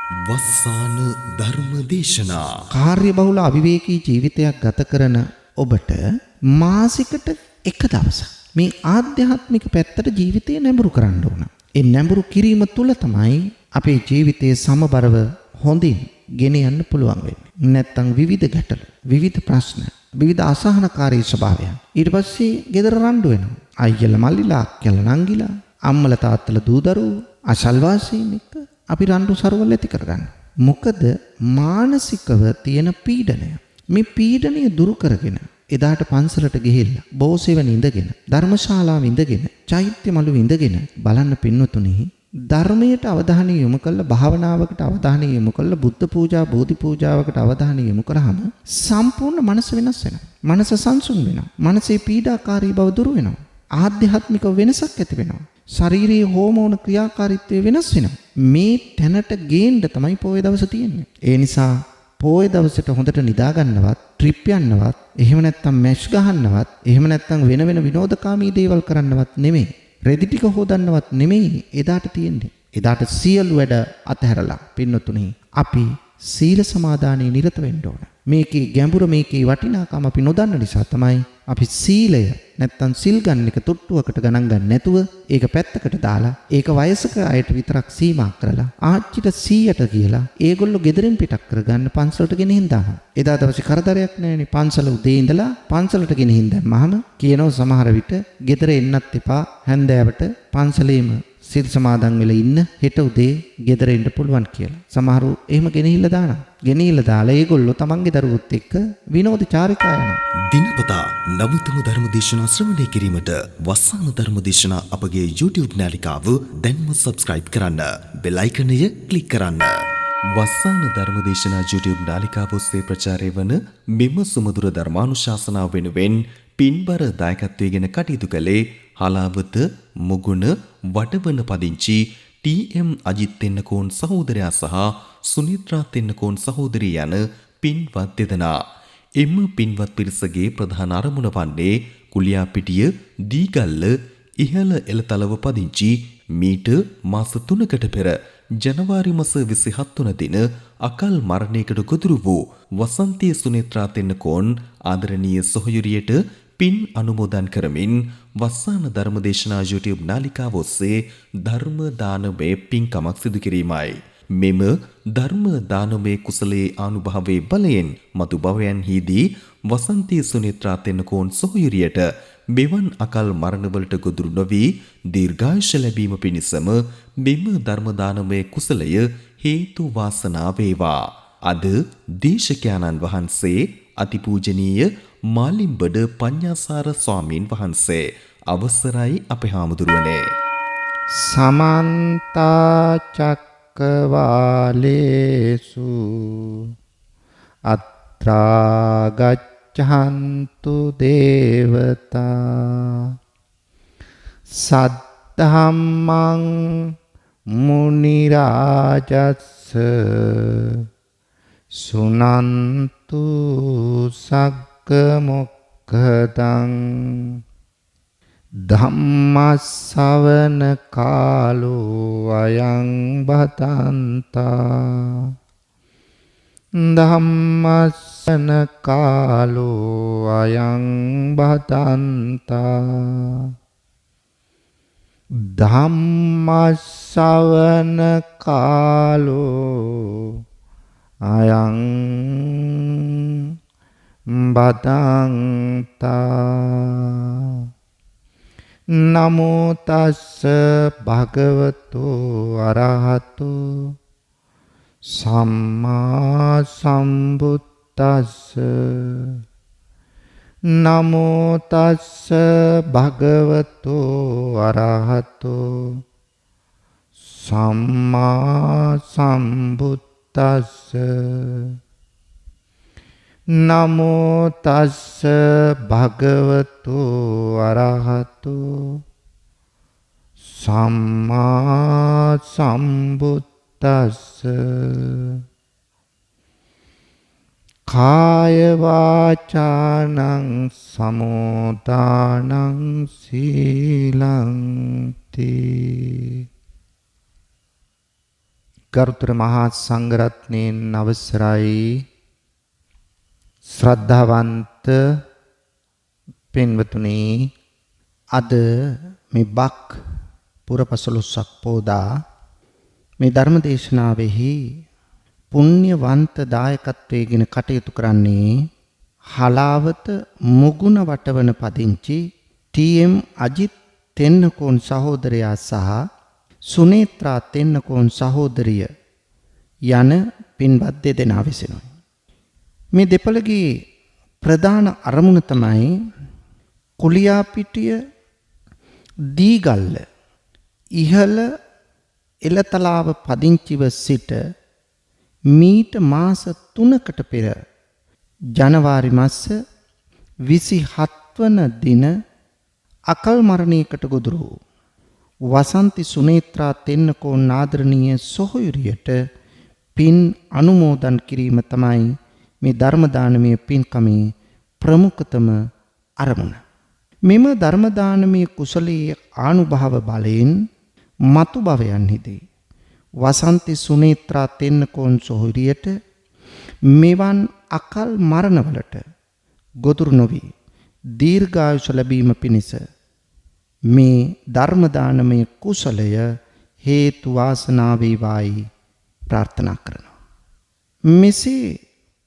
වස්සාන ධර්ම දේශනා කාර්යබහුල අවිවේකී ජීවිතයක් ගත කරන ඔබට මාසිකට එක දවසක් මේ ආධ්‍යාත්මික පැත්තට ජීවිතය නැඹුරු කරන්න ඕන. ඒ නැඹුරු කිරීම තුළ තමයි අපේ ජීවිතයේ සමබරව හොඳින් ගෙන යන්න පුළුවන් වෙන්නේ. නැත්තම් විවිධ ගැටලු, විවිධ ප්‍රශ්න, විවිධ අසහනකාරී ස්වභාවයන්. ඊට පස්සේ gedara රණ්ඩු වෙනවා. අයියලා මල්ලිලා, අක්කලා නංගිලා, අම්මලා තාත්තලා දූ දරුවෝ, අසල්වාසීන් එක්ක අපි රණ්ඩු සරුවල් ඇති කරගන්න. මොකද මානසිකව තියෙන පීඩනය. මේ පීඩනය දුරු කරගෙන එදාට පන්සලට ගිහිල්ලා බෝසෙවණ ඉඳගෙන ධර්මශාලාව ඉඳගෙන චෛත්‍ය මළුව ඉඳගෙන බලන්න පින්නතුනි ධර්මයට අවධානය යොමු කළා, භාවනාවකට අවධානය යොමු කළා, බුද්ධ පූජා, බෝධි පූජාවකට අවධානය යොමු කරාම සම්පූර්ණ මනස වෙනස් වෙනවා. මනස සංසුන් වෙනවා. මනසේ පීඩාකාරී බව දුරු වෙනවා. ආධ්‍යාත්මික වෙනසක් ඇති වෙනවා. ශාරීරික හෝමෝන ක්‍රියාකාරීත්වය වෙනස් වෙනවා. මේ තැනට ගේන්න තමයි පොයේ දවස තියෙන්නේ. ඒ නිසා පොයේ දවසට හොඳට නිදා ගන්නවත්, ට්‍රිප් යන්නවත්, එහෙම නැත්නම් මැෂ් ගහන්නවත්, එහෙම නැත්නම් වෙන වෙන විනෝදකාමී දේවල් කරන්නවත් නෙමෙයි. රෙදි ටික හොදන්නවත් නෙමෙයි එදාට තියෙන්නේ. එදාට සියලු වැඩ අතහැරලා පින්නතුනි අපි සීල සමාදානයේ නිරත වෙන්න ඕන. මේකේ ගැඹුර, මේකේ වටිනාකම අපි නොදන්න නිසා තමයි අපි සීලය නැත්තම් සිල් ගන්න එක තුට්ටුවකට ගණන් ගන්න නැතුව ඒක පැත්තකට දාලා ඒක වයසක අයට විතරක් සීමා කරලා ආච්චිට 100ට කියලා ඒගොල්ලෝ ගෙදරින් පිටක් කරගන්න පන්සලට ගෙනින් දානවා. එදා දවසේ කරදරයක් නැහැනේ. පන්සල උදේ ඉඳලා පන්සලට ගෙනින් දැම්මහම කියනවා සමහර විට ගෙදර එන්නත් එපා, හැන්දෑවට පන්සලේම සිල් සමාදන් වෙලා ඉන්න, හෙට උදේ ගෙදර එන්න පුළුවන් කියලා. සමහරු එහෙම ගෙනහිල්ලා දානවා. ගෙනහිල්ලා දාලා ඒගොල්ලෝ තමන්ගේ දරුවොත් එක්ක විනෝද චාරිකා යනවා. දිනපතා නවතම ධර්ම දේශනා ශ්‍රවණය කිරීමට වස්සාන ධර්ම දේශනා අපගේ YouTube නාලිකාව දැන්ම subscribe කරන්න. bell icon-ය click කරන්න. වස්සාන ධර්ම දේශනා YouTube නාලිකාව ඔස්සේ ප්‍රචාරය වන මෙම සුමధుර ධර්මානුශාසනාව වෙනුවෙන් පින්බර දායකත්වයෙන් කටයුතු කළේ හලාවත මුගුණ වඩවන පදිංචි TM අජිත් තෙන්නකෝන් සහෝදරයා සහ සුනිත්‍රා තෙන්නකෝන් සහෝදරිය යන පින්වත් දෙදෙනා. එම පින්වත් පිරිසගේ ප්‍රධාන අරමුණ වන්නේ කුලියාපිටිය දීගල්ල ඉහළ එළතලව පදිංචි මීට මාස 3කට පෙර ජනවාරි මාස 27 වන දින අකල් මරණයකට ගොදුරු වූ වසන්තී සුනිත්‍රා තෙන්නකෝන් ආදරණීය සොහොයුරියට පින් අනුමෝදන් කරමින් වස්සාන ධර්මදේශනා YouTube නාලිකාව ඔස්සේ ධර්ම දානමය පින්කමක් සිදු කිරීමයි. මෙම ධර්ම දානමය කුසලයේ ආනුභාවයේ බලයෙන් මතු භවයන්හිදී වසන්තී සුනිත්‍රා තෙන්නකෝන් සොහොයුරියට මෙවන් අකල් මරණවලට ගොදුරු නොවි දීර්ඝායුෂ ලැබීම පිණිසම මෙම ධර්ම දානමය කුසලය හේතු වාසනා වේවා. අද දේශකයන්න් වහන්සේ අතිපූජනීය මාලිම්බඩ පඤ්ඤාසාර ස්වාමීන් වහන්සේ අවසරයි අපේ හාමුදුරුවනේ. සමන්ත චක්කවාලේසු අත්‍රා ගච්ඡන්තු දේවතා සද්ධම්මං මුනි රාජස්ස සුනන්තු සග්ග මොක්ඛදං ධම්මස්සවන කාලෝ අයං බතන්තා ධම්මස්සන කාලෝ අයං බතන්තා ධම්මස්සවන කාලෝ අයං බතන්තා නමෝ තස්ස භගවතු අරහතු සම්මා සම්බුද්දස්ස නමෝ තස්ස භගවතු අරහතු සම්මා සම්බුද්දස්ස නමෝ තස්ස භගවතු අරහතු සම්මා සම්බුද්දස්ස කාය වාචානං සමෝදානං සීලං තී ගරුතර මහා සංඝරත්නයන් අවසරයි ශ්‍රද්ධාවන්ත පින්වතුනි අද මේ බක් පුරපසළොස්වක පෝදා මේ ධර්ම දේශනාවෙහි පුණ්‍යවන්ත දායකත්වයෙන් කටයුතු කරන්නේ හලාවත මුගුණ වටවන පදිංචි ටී.එම්. අජිත් තෙන්නකෝන් සහෝදරයා සහ සුනේත්‍රා තෙන්නකෝන් සහෝදරිය යන පින්වත් දෙදෙනා විසිනුයි. මේ දෙපළගේ ප්‍රධාන අරමුණ තමයි කුලියාපිටිය දීගල්ල ඉහළ එළතලාව පදිංචිව සිට මීට මාස 3කට පෙර ජනවාරි මාස 27 වන දින අකල් මරණයකට ගොදුරු වූ වසන්ති සුනේත්‍රා තෙන්නකෝන් ආදරණීය සොහොයුරියට පින් අනුමෝදන් කිරීම තමයි මේ ධර්ම දානමය පින්කමේ ප්‍රමුඛතම අරමුණ. මෙම ධර්ම දානමය කුසලයේ ආනුභාව බලයෙන් මතු භවයන්හිදී වසන්ති සුනේත්‍රා තෙන්නකෝන් සොහොයුරියට මෙවන් අකල් මරණවලට ගොදුරු නොවි දීර්ඝායුෂ ලැබීම පිණිස මේ ධර්ම දානමය කුසලය හේතු වාසනා වේවායි ප්‍රාර්ථනා කරනවා. මෙසේ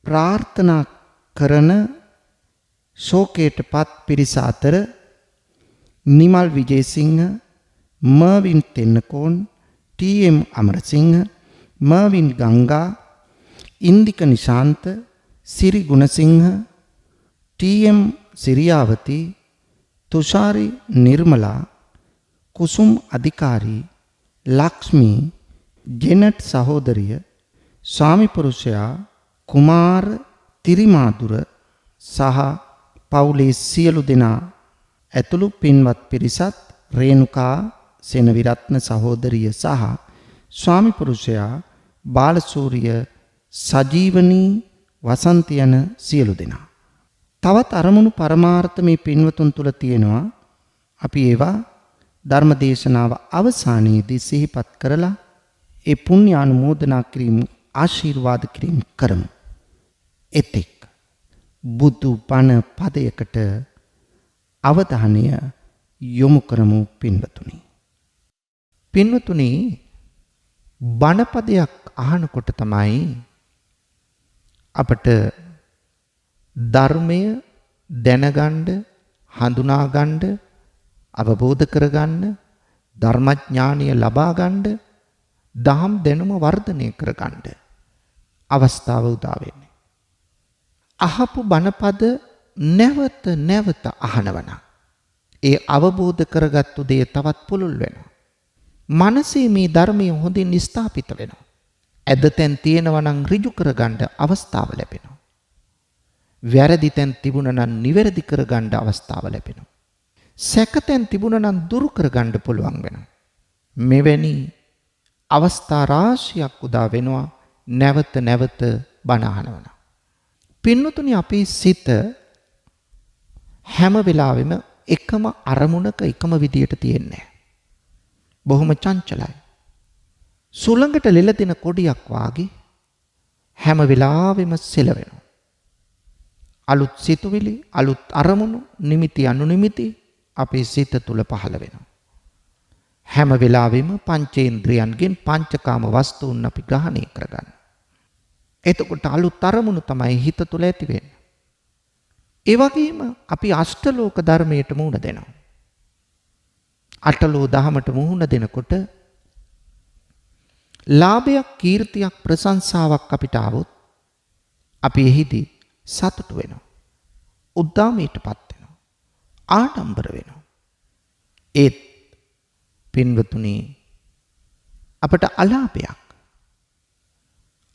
ප්‍රාර්ථනා කරන ශෝකයටපත් පිරිස අතර නිමල් විජේසිංහ, මර්වින් තෙන්නකෝන්, ටී.එම්. අමරසිංහ, මර්වින් ගංගා, ඉන්දික නිශාන්ත, සිරි ගුණසිංහ, ටී.එම්. සිරියාවති, තුෂාරි නිර්මලා, කුසුම් අධිකාරී, ලක්ෂ්මී, ජෙනට් සහෝදරිය, ස්වාමිපුරුෂයා කුමාර තිරිමාදුර සහ පවුලේ සියලු දෙනා ඇතුළු පින්වත් පිරිසත් රේණුකා සෙනවිරත්න සහෝදරිය සහ ස්වාමිපුරුෂයා බාලසූරිය සජීවනී වසන්ති යන සියලු දෙනා. තවත් අරමුණු පරමාර්ථ මේ පින්වතුන් තුල තියෙනවා. අපි ඒවා ධර්ම දේශනාව අවසානයේදී සිහිපත් කරලා ඒ පුණ්‍ය අනුමෝදනා කිරීම ආශිර්වාද කිරීම කරමු. එතෙක් බුදු බණ පදයකට අවධානය යොමු කරමු පින්වතුනි. පින්වතුනි, බණ පදයක් අහනකොට තමයි අපට ධර්මය දැනගන්න, හඳුනාගන්න, අවබෝධ කරගන්න, ධර්මඥානය ලබා ගන්න, දහම් දැනුම වර්ධනය කරගන්න අවස්ථාව උදා වෙන්නේ. අහපු බණපද නැවත නැවත අහනවනම් ඒ අවබෝධ කරගත්තු දේ තවත් පුළුල් වෙනවා. මනසේ මේ ධර්මය හොඳින් ස්ථාපිත වෙනවා. ඇදතෙන් තියෙනවා නම් ඍජු කරගන්න අවස්ථාව ලැබෙනවා. වැරදි තැන් තිබුණා නම් නිවැරදි කරගන්න අවස්ථාව ලැබෙනවා. සැකතැන් තිබුණා නම් දුරු කරගන්න පුළුවන් වෙනවා. මෙවැනි අවස්ථා රාශියක් උදා වෙනවා නැවත නැවත බණ අහනවා. පින්නතුනි, අපේ සිත හැම වෙලාවෙම එකම අරමුණක එකම විදියට තියෙන්නේ. බොහොම චංචලයි. සුළඟට ලෙලදෙන කොඩියක් වාගේ හැම වෙලාවෙම සෙලවෙනවා. අලුත් සිතුවිලි, අලුත් අරමුණු, නිමිති අනුනිමිති අපේ සිත තුල පහළ වෙනවා. හැම වෙලාවෙම පංචේන්ද්‍රයන්ගෙන් පංචකාම වස්තුන් අපි ග්‍රහණය කරගන්න. එතකොට අලුත් අරමුණු තමයි හිත තුල ඇති වෙන්නේ. ඒ වගේම අපි අෂ්ටලෝක ධර්මයට මුහුණ දෙනවා. අටලෝ දහමට මුහුණ දෙනකොට ලාභයක්, කීර්තියක්, ප්‍රශංසාවක් අපිට ආවොත් අපි එහිදී සතුටු වෙනවා. උද්දාමයටපත් වෙනවා. ආඩම්බර වෙනවා. ඒත් පින්වතුනි, අපට අලාභයක්,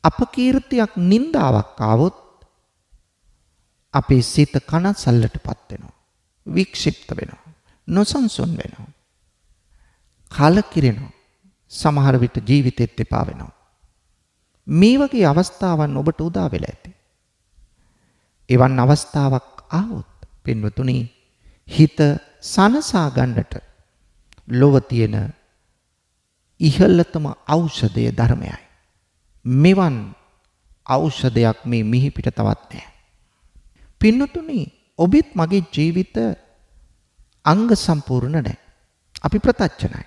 අපකීර්තියක්, නින්දාවක් ආවොත් අපේ සිත කනසල්ලටපත් වෙනවා. වික්ෂිප්ත වෙනවා. නොසන්සුන් වෙනවා. කලකිරෙනවා. සමහර විට ජීවිතෙත් එපා වෙනවා. මේ වගේ අවස්ථාවන් ඔබට උදා වෙලා ඇති. එවන් අවස්ථාවක් ආවොත් පින්වතුනි, හිත සනසා ගන්නට ලොව තියෙන ඉහළතම ඖෂධය ධර්මයයි. මෙවන් ඖෂධයක් මේ මිහි පිට තවත් නැහැ. පින්නතුනි, ඔබත් මගේ ජීවිත අංග සම්පූර්ණ නැහැ. අපි ප්‍රත්‍යක්ෂයි.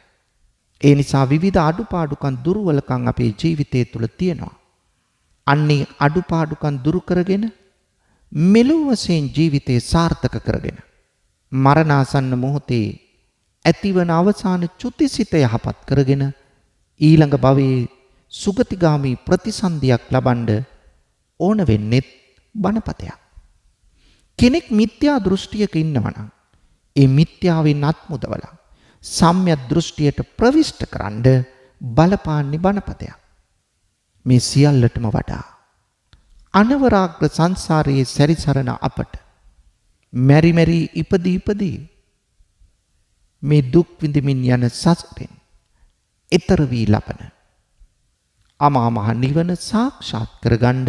ඒ නිසා විවිධ අඩුපාඩුකම් දුර්වලකම් අපේ ජීවිතය තුළ තියෙනවා. අන්නේ අඩුපාඩුකම් දුරු කරගෙන මෙලොව වශයෙන් ජීවිතේ සාර්ථක කරගෙන මරණාසන්න මොහොතේ ඇතිවන අවසාන චුතිසිත යහපත් කරගෙන ඊළඟ භවයේ සුගතිගාමී ප්‍රතිසන්දියක් ලබන්න ඕන වෙන්නේ බණපතයක්. කෙනෙක් මිත්‍යා දෘෂ්ටියක ඉන්නවනම් ඒ මිත්‍යාවෙන් අත්මුදවලා සම්‍යක් දෘෂ්ටියට ප්‍රවිෂ්ඨ කරන්න බලපාන්නේ බණපතයක්. මේ සියල්ලටම වඩා අනවරාග්‍ර සංසාරයේ සැරිසරන අපට මෙරි මෙරි ඉපදී මේ දුක් විඳමින් යන සසරෙන් ඈතර වී ලබන අමා මහ නිවන සාක්ෂාත් කරගන්න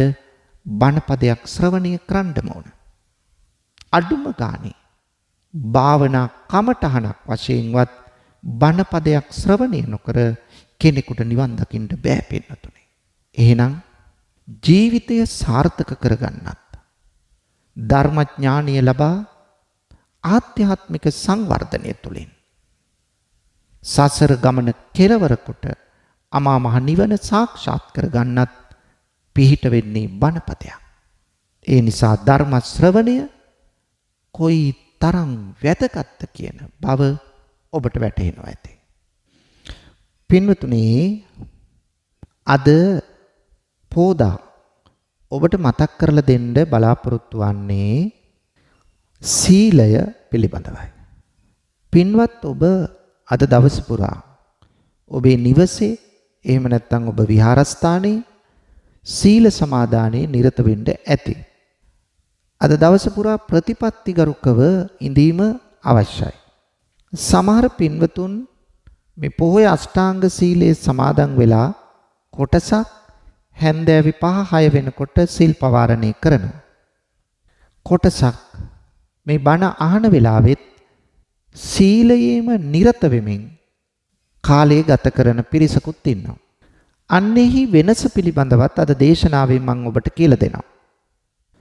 බණපදයක් ශ්‍රවණය කරන්නම ඕන. අඩුම ගානේ භාවනා කමඨහනක් වශයෙන්වත් බණපදයක් ශ්‍රවණය නොකර කෙනෙකුට නිවන් දකින්න බෑ පින්නතුනේ. එහෙනම් ජීවිතය සාර්ථක කරගන්නත් ධර්මඥානීය ලබා ආධ්‍යාත්මික සංවර්ධනය තුළින් සසර ගමන කෙලවර කොට අමා මහ නිවන සාක්ෂාත් කරගන්නත් පිහිට වෙන්නේ බණපදයක්. ඒ නිසා ධර්ම ශ්‍රවණය කොයි තරම් වැදගත්ද කියන බව ඔබට වැටහෙනවා ඇති. පින්වතුනි, අද පෝදා ඔබට මතක් කරලා දෙන්න බලාපොරොත්තු වන්නේ සීලය පිළිබඳවයි. පින්වත් ඔබ අද දවස පුරා ඔබේ නිවසේ එහෙම නැත්නම් ඔබ විහාරස්ථානයේ සීල සමාදානයේ නිරත වෙන්න ඇති. අද දවස පුරා ප්‍රතිපත්තිගරුකව ඉඳීම අවශ්‍යයි. සමහර පින්වතුන් මේ පොහොය අෂ්ටාංග සීලයේ සමාදන් වෙලා කොටසක් හැන්දෑවි 5-6 වෙනකොට සිල් පවාරණය කරනවා. කොටසක් මේ බණ අහන වෙලාවෙත් සීලයේම නිරත වෙමින් කාලය ගත කරන පිරිසකුත් ඉන්නවා. අන්නේහි වෙනස පිළිබඳවත් අද දේශනාවෙන් මම ඔබට කියලා දෙනවා.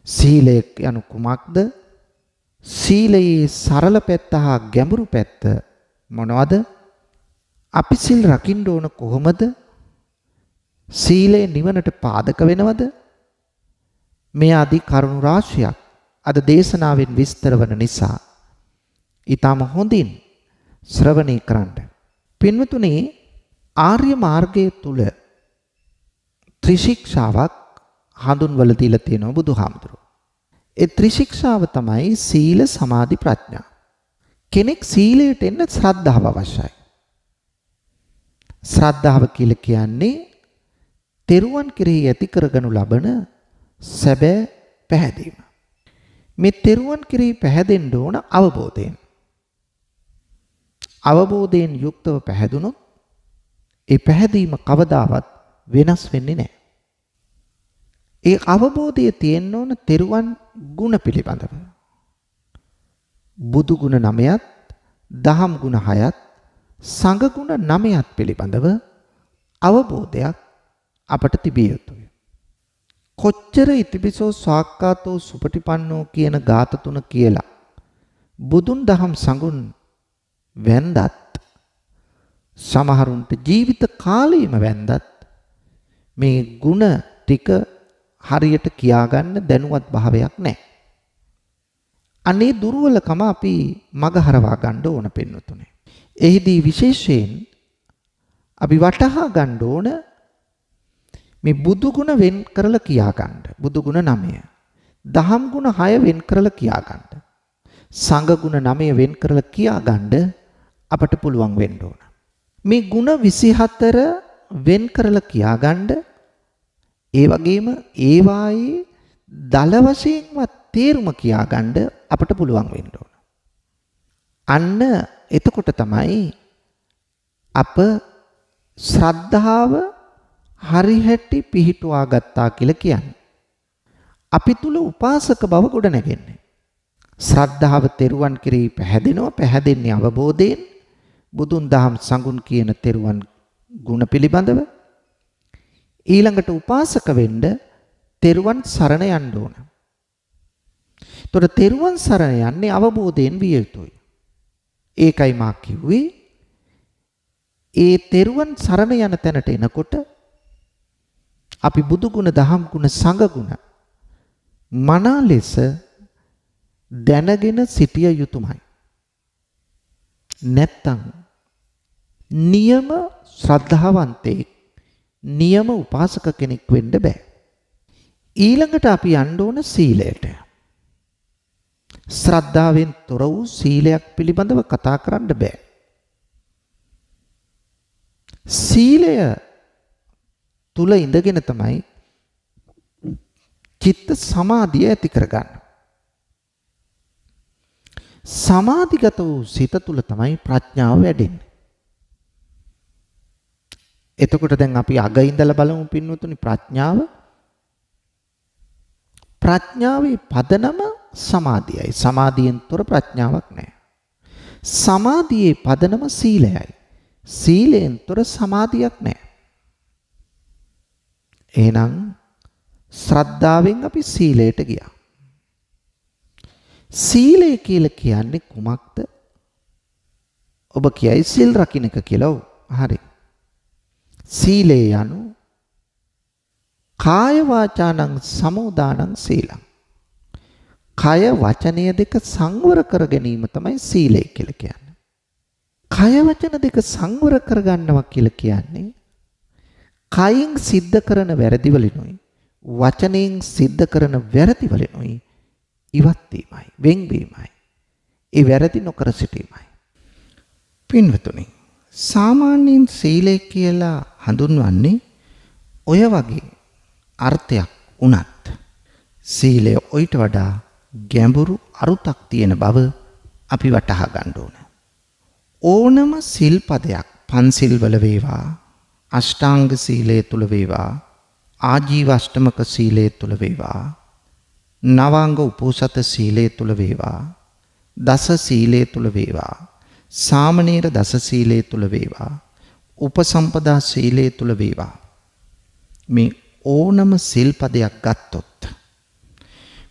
සීලය යනු කුමක්ද? සීලයේ සරල පැත්ත හා ගැඹුරු පැත්ත මොනවද? අපි සිල් රකින්න ඕන කොහොමද? සීලය නිවනට පාදක වෙනවද? මේ ආදී කරුණු රාශියක් අද දේශනාවෙන් විස්තර වන නිසා ඊටම හොඳින් ශ්‍රවණය කරන්න. පින්වතුනි, ආර්ය මාර්ගයේ තුල ත්‍රිශික්ෂාවක් හඳුන්වලා දීලා තියෙනවා බුදුහාමුදුරුවෝ. ඒ ත්‍රිශික්ෂාව තමයි සීල, සමාධි, ප්‍රඥා. කෙනෙක් සීලයට එන්න ශ්‍රද්ධාව අවශ්‍යයි. ශ්‍රද්ධාව කියලා කියන්නේ තෙරුවන් කෙරෙහි ඇති කරගනු ලබන සැබෑ පැහැදීම. මේ තෙරුවන් කෙරෙහි පැහැදෙන්න ඕන අවබෝධයෙන්. අවබෝධයෙන් යුක්තව පැහැදුනොත් ඒ පැහැදීම කවදාවත් වෙනස් වෙන්නේ නැහැ. ඒ අවබෝධය තියෙන්න ඕන තෙරුවන් ගුණ පිළිබඳව. බුදු ගුණ 9ත්, දහම් ගුණ 6ත්, සංඝ ගුණ 9ත් පිළිබඳව අවබෝධයක් අපට තිබිය යුතුයි. කොච්චර ඉතිපිසෝ ස්වාක්ඛාතෝ සුපටිපන්නෝ කියන ගාත තුන කියලා බුදුන් දහම් සංගුණ වැන්දත් සමහරුන්ට ජීවිත කාලෙම වැන්දත් මේ ಗುಣ ටික හරියට කියාගන්න දැනුවත් භාවයක් නැහැ. අනේ දුර්වලකම අපි මගහරවා ගන්න ඕන පින්නතුනේ. එහිදී විශේෂයෙන් අපි වටහා ගන්න ඕන මේ බුදු ගුණ වෙන් කරලා කියා ගන්න. බුදු ගුණ 9. දහම් ගුණ 6 වෙන් කරලා කියා ගන්න. සංඝ ගුණ 9 වෙන් කරලා කියා ගන්න අපට පුළුවන් වෙන්න ඕන. මේ ගුණ 24 වෙන් කරලා කියා ගන්න, ඒ වගේම ඒවායේ දල වශයෙන්වත් තේරුම කියා ගන්න අපට පුළුවන් වෙන්න ඕන. අන්න එතකොට තමයි අප ශ්‍රද්ධාව හරිහැටි පිහිටුවා ගත්තා කියලා කියන්නේ. අපි තුල උපාසක බව ගොඩ නැගෙන්නේ. ශ්‍රද්ධාව තෙරුවන් කෙරෙහි පැහැදෙනවා. පැහැදෙන්නේ අවබෝධයෙන් බුදුන් දහම් සංගුණ කියන තෙරුවන් ගුණ පිළිබඳව. ඊළඟට උපාසක වෙන්න තෙරුවන් සරණ යන්න ඕන. ඒතොර තෙරුවන් සරණ යන්නේ අවබෝධයෙන් විය යුතුයි. ඒකයි මා කිව්වේ ඒ තෙරුවන් සරණ යන තැනට එනකොට අපි බුදු ගුණ, දහම් ගුණ, සංඝ ගුණ මනා ලෙස දැනගෙන සිටිය යුතුමයි. නැත්තම් නියම ශ්‍රද්ධාවන්තයෙක්, නියම උපාසක කෙනෙක් වෙන්න බෑ. ඊළඟට අපි යන්න ඕන සීලයට. ශ්‍රද්ධාවෙන් තොර වූ සීලයක් පිළිබඳව කතා කරන්න බෑ. සීලය තුල ඉඳගෙන තමයි චිත්ත සමාධිය ඇති කරගන්න. සමාධිගත වූ සිත තුල තමයි ප්‍රඥාව වැඩෙන්නේ. එතකොට දැන් අපි අග ඉඳලා බලමු පින්වතුනි ප්‍රඥාව. ප්‍රඥාවේ පදනම සමාධියයි. සමාධියෙන් තොර ප්‍රඥාවක් නැහැ. සමාධියේ පදනම සීලයයි. සීලයෙන් තොර සමාධියක් නැහැ. එහෙනම් ශ්‍රද්ධාවෙන් අපි සීලයට ගියා. සීලය කියලා කියන්නේ කුමක්ද? ඔබ කියයි සිල් රකින්න එක කියලා. ඔව් හරි. සීලය යනු කාය වාචානං සමෝදානං සීලං. කය වචනය දෙක සංවර කර ගැනීම තමයි සීලය කියලා කියන්නේ. කය වචන දෙක සංවර කර ගන්නවා කියලා කියන්නේ කයින් සිද්ධ කරන වැරදි වලිනුයි වචනයෙන් සිද්ධ කරන වැරදි වලිනුයි ඉවත් වීමයි, වෙන්වීමයි. ඒ වැරදි නොකර සිටීමයි. පින්වතුනි, සාමාන්‍යයෙන් සීලය කියලා හඳුන්වන්නේ ඔය වගේ අර්ථයක් උනත් සීලය ඔයිට වඩා ගැඹුරු අරුතක් තියෙන බව අපි වටහා ගන්න ඕන. ඕනම සිල්පදයක් පන්සිල් වල වේවා, අෂ්ටාංග සීලය තුල වේවා, ආජීව අෂ්ටමක සීලය තුල වේවා, නවාංග උපෝසත සීලය තුල වේවා, දස සීලය තුල වේවා, සාමණේර දස සීලය තුල වේවා, උපසම්පදා සීලය තුල වේවා. මේ ඕනම සිල්පදයක් ගත්තොත්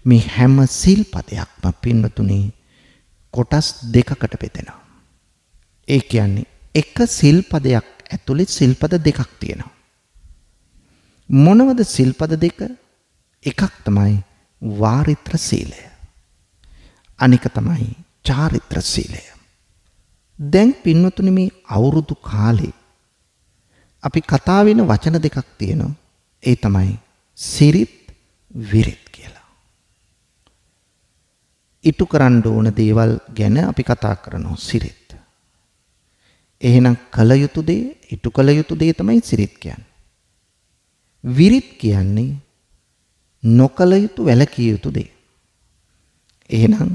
මේ හැම සිල්පදයක්ම පින්වතුනි කොටස් දෙකකට බෙදෙනවා. ඒ කියන්නේ එක සිල්පදයක් ඇතුලේ සිල්පද දෙකක් තියෙනවා. මොනවද සිල්පද දෙක? එකක් තමයි වාරිත්‍ර සීලය. අනික තමයි චාරිත්‍ර සීලය. දැන් පින්වතුනි මේ අවුරුදු කාලේ අපි කතා වෙන වචන දෙකක් තියෙනවා. ඒ තමයි සිරිත්, විරිත් කියලා. ඉටු කරන්න ඕන දේවල් ගැන අපි කතා කරනවා සිරිත්. එහෙනම් කල යුතු දේ, ඉටු කල යුතු දේ තමයි සිරිත් කියන්නේ. විරිත් කියන්නේ නොකල යුතු, වැළකී යුතු දේ. එහෙනම්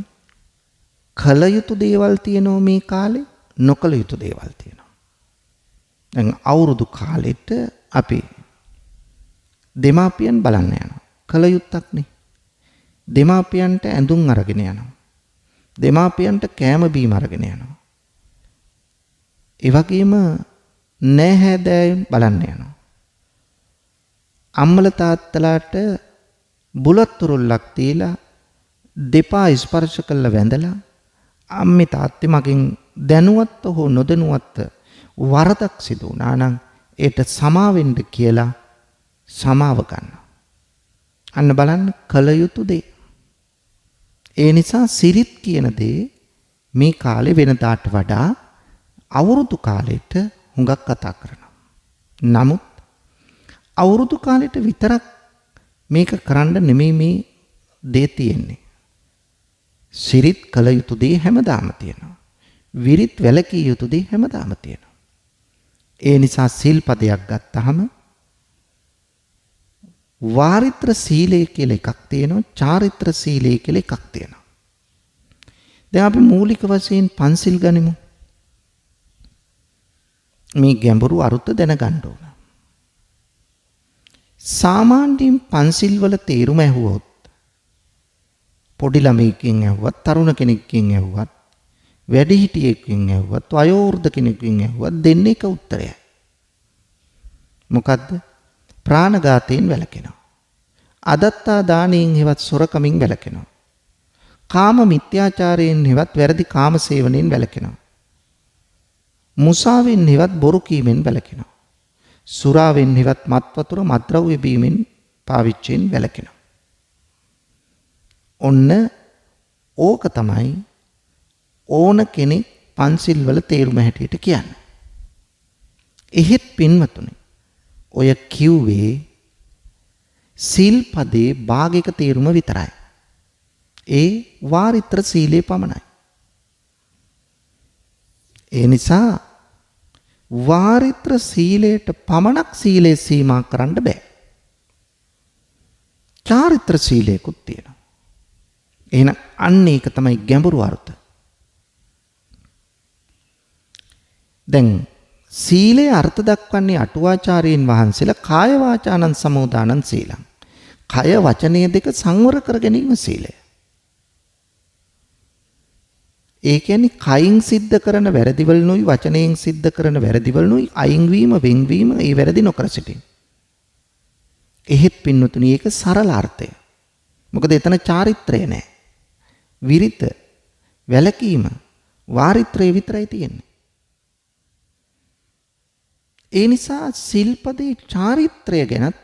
කල යුතු දේවල් තියෙනවා මේ කාලේ, නොකල යුතු දේවල් තියෙනවා. දැන් අවුරුදු කාලෙට අපි දෙමාපියන් බලන්න යනවා. කල යුත්තක්නේ. දෙමාපියන්ට ඇඳුම් අරගෙන යනවා. දෙමාපියන්ට කෑම බීම අරගෙන යනවා. ඒ වගේම නෑහෑදෑයන් බලන්න යනවා. අම්මල තාත්තලාට බුලත් තුරුල්ලක් තියලා දෙපා ස්පර්ශ කරලා වැඳලා අම්මේ තාත්තේ මගෙන් දැනුවත් හෝ නොදැනුවත් වරදක් සිදු වුණා නම් ඒට සමාවෙන්න කියලා සමාව ගන්නවා. අන්න බලන්න කල යුතු දේ. ඒ නිසා සිරිත් කියන දේ මේ කාලේ වෙනදාට වඩා අවුරුදු කාලෙට හුඟක් කතා කරනවා. නමුත් අවුරුදු කාලෙට විතරක් මේක කරන්න නෙමෙයි මේ දේ තියෙන්නේ. සිරිත් කල යුතු දේ හැමදාම තියෙනවා. විරිත් වැළකී යුතු දේ හැමදාම තියෙනවා. ඒ නිසා සිල්පදයක් ගත්තාම වාරිත්‍ර සීලය කියලා එකක් තියෙනවා, චාරිත්‍ර සීලය කියලා එකක් තියෙනවා. දැන් අපි මූලික වශයෙන් පන්සිල් ගනිමු. මේ ගැඹුරු අරුත දැනගන්න ඕන. සාමාන්‍යයෙන් පන්සිල් වල තේරුම ඇහුවොත් පොඩි ළමයෙක්ගෙන් ඇහුවත්, තරුණ කෙනෙක්ගෙන් ඇහුවත්, වැඩිහිටියෙක්ගෙන් ඇහුවත්, වයෝවෘද්ධ කෙනෙක්ගෙන් ඇහුවත් දෙන්නේ එක උත්තරයයි. මොකද්ද? ප්‍රාණඝාතයෙන් වැළකෙනවා. අදත්තා දානයෙන් හෙවත් සොරකමින් වැළකෙනවා. කාම මිත්‍යාචාරයෙන් හෙවත් වැරදි කාම සේවනයෙන් වැළකෙනවා. මුසාවෙන් හෙවත් බොරු කීමෙන් වැළකෙනවා. සුරාවෙන් හෙවත් මත් වතුර මත්ද්‍රව්‍ය බීමෙන් පාවිච්චියෙන් වැළකෙනවා. ඔන්න ඕක තමයි ඕන කෙනෙක් පන්සිල් වල තේරුම හැටියට කියන්නේ. එහෙත් පින්වතුනි ඔය කිව්වේ සිල්පදේ භාගයක තේරුම විතරයි. ඒ වාරිත්‍ර සීලේ පමණයි. ඒ නිසා වාරිත්‍ර සීලයට පමණක් සීලය සීමා කරන්න බෑ. චාරිත්‍ර සීලයකුත් තියෙනවා. එහෙනම් අන්න ඒක තමයි ගැඹුරු අර්ථය. දැන් සීලේ අර්ථ දක්වන්නේ අටුවාචාර්යයන් වහන්සේලා කාය වාචානං සමෝදානං සීලං. කය වචනය දෙක සංවර කර ගැනීම සීලය. ඒ කියන්නේ කයින් සිද්ධ කරන වැරදිවලුයි වචනයෙන් සිද්ධ කරන වැරදිවලුයි අයින් වීම වෙන්වීම ඒ වැරදි නොකර සිටීම. එහෙත් පින්නතුනි ඒක සරල අර්ථය. මොකද එතන චාරිත්‍රය නෑ. විරිත වැලකීම වාරිත්‍රය විතරයි තියෙන්නේ. ඒ නිසා සිල්පදේ චාරිත්‍රය ගැනත්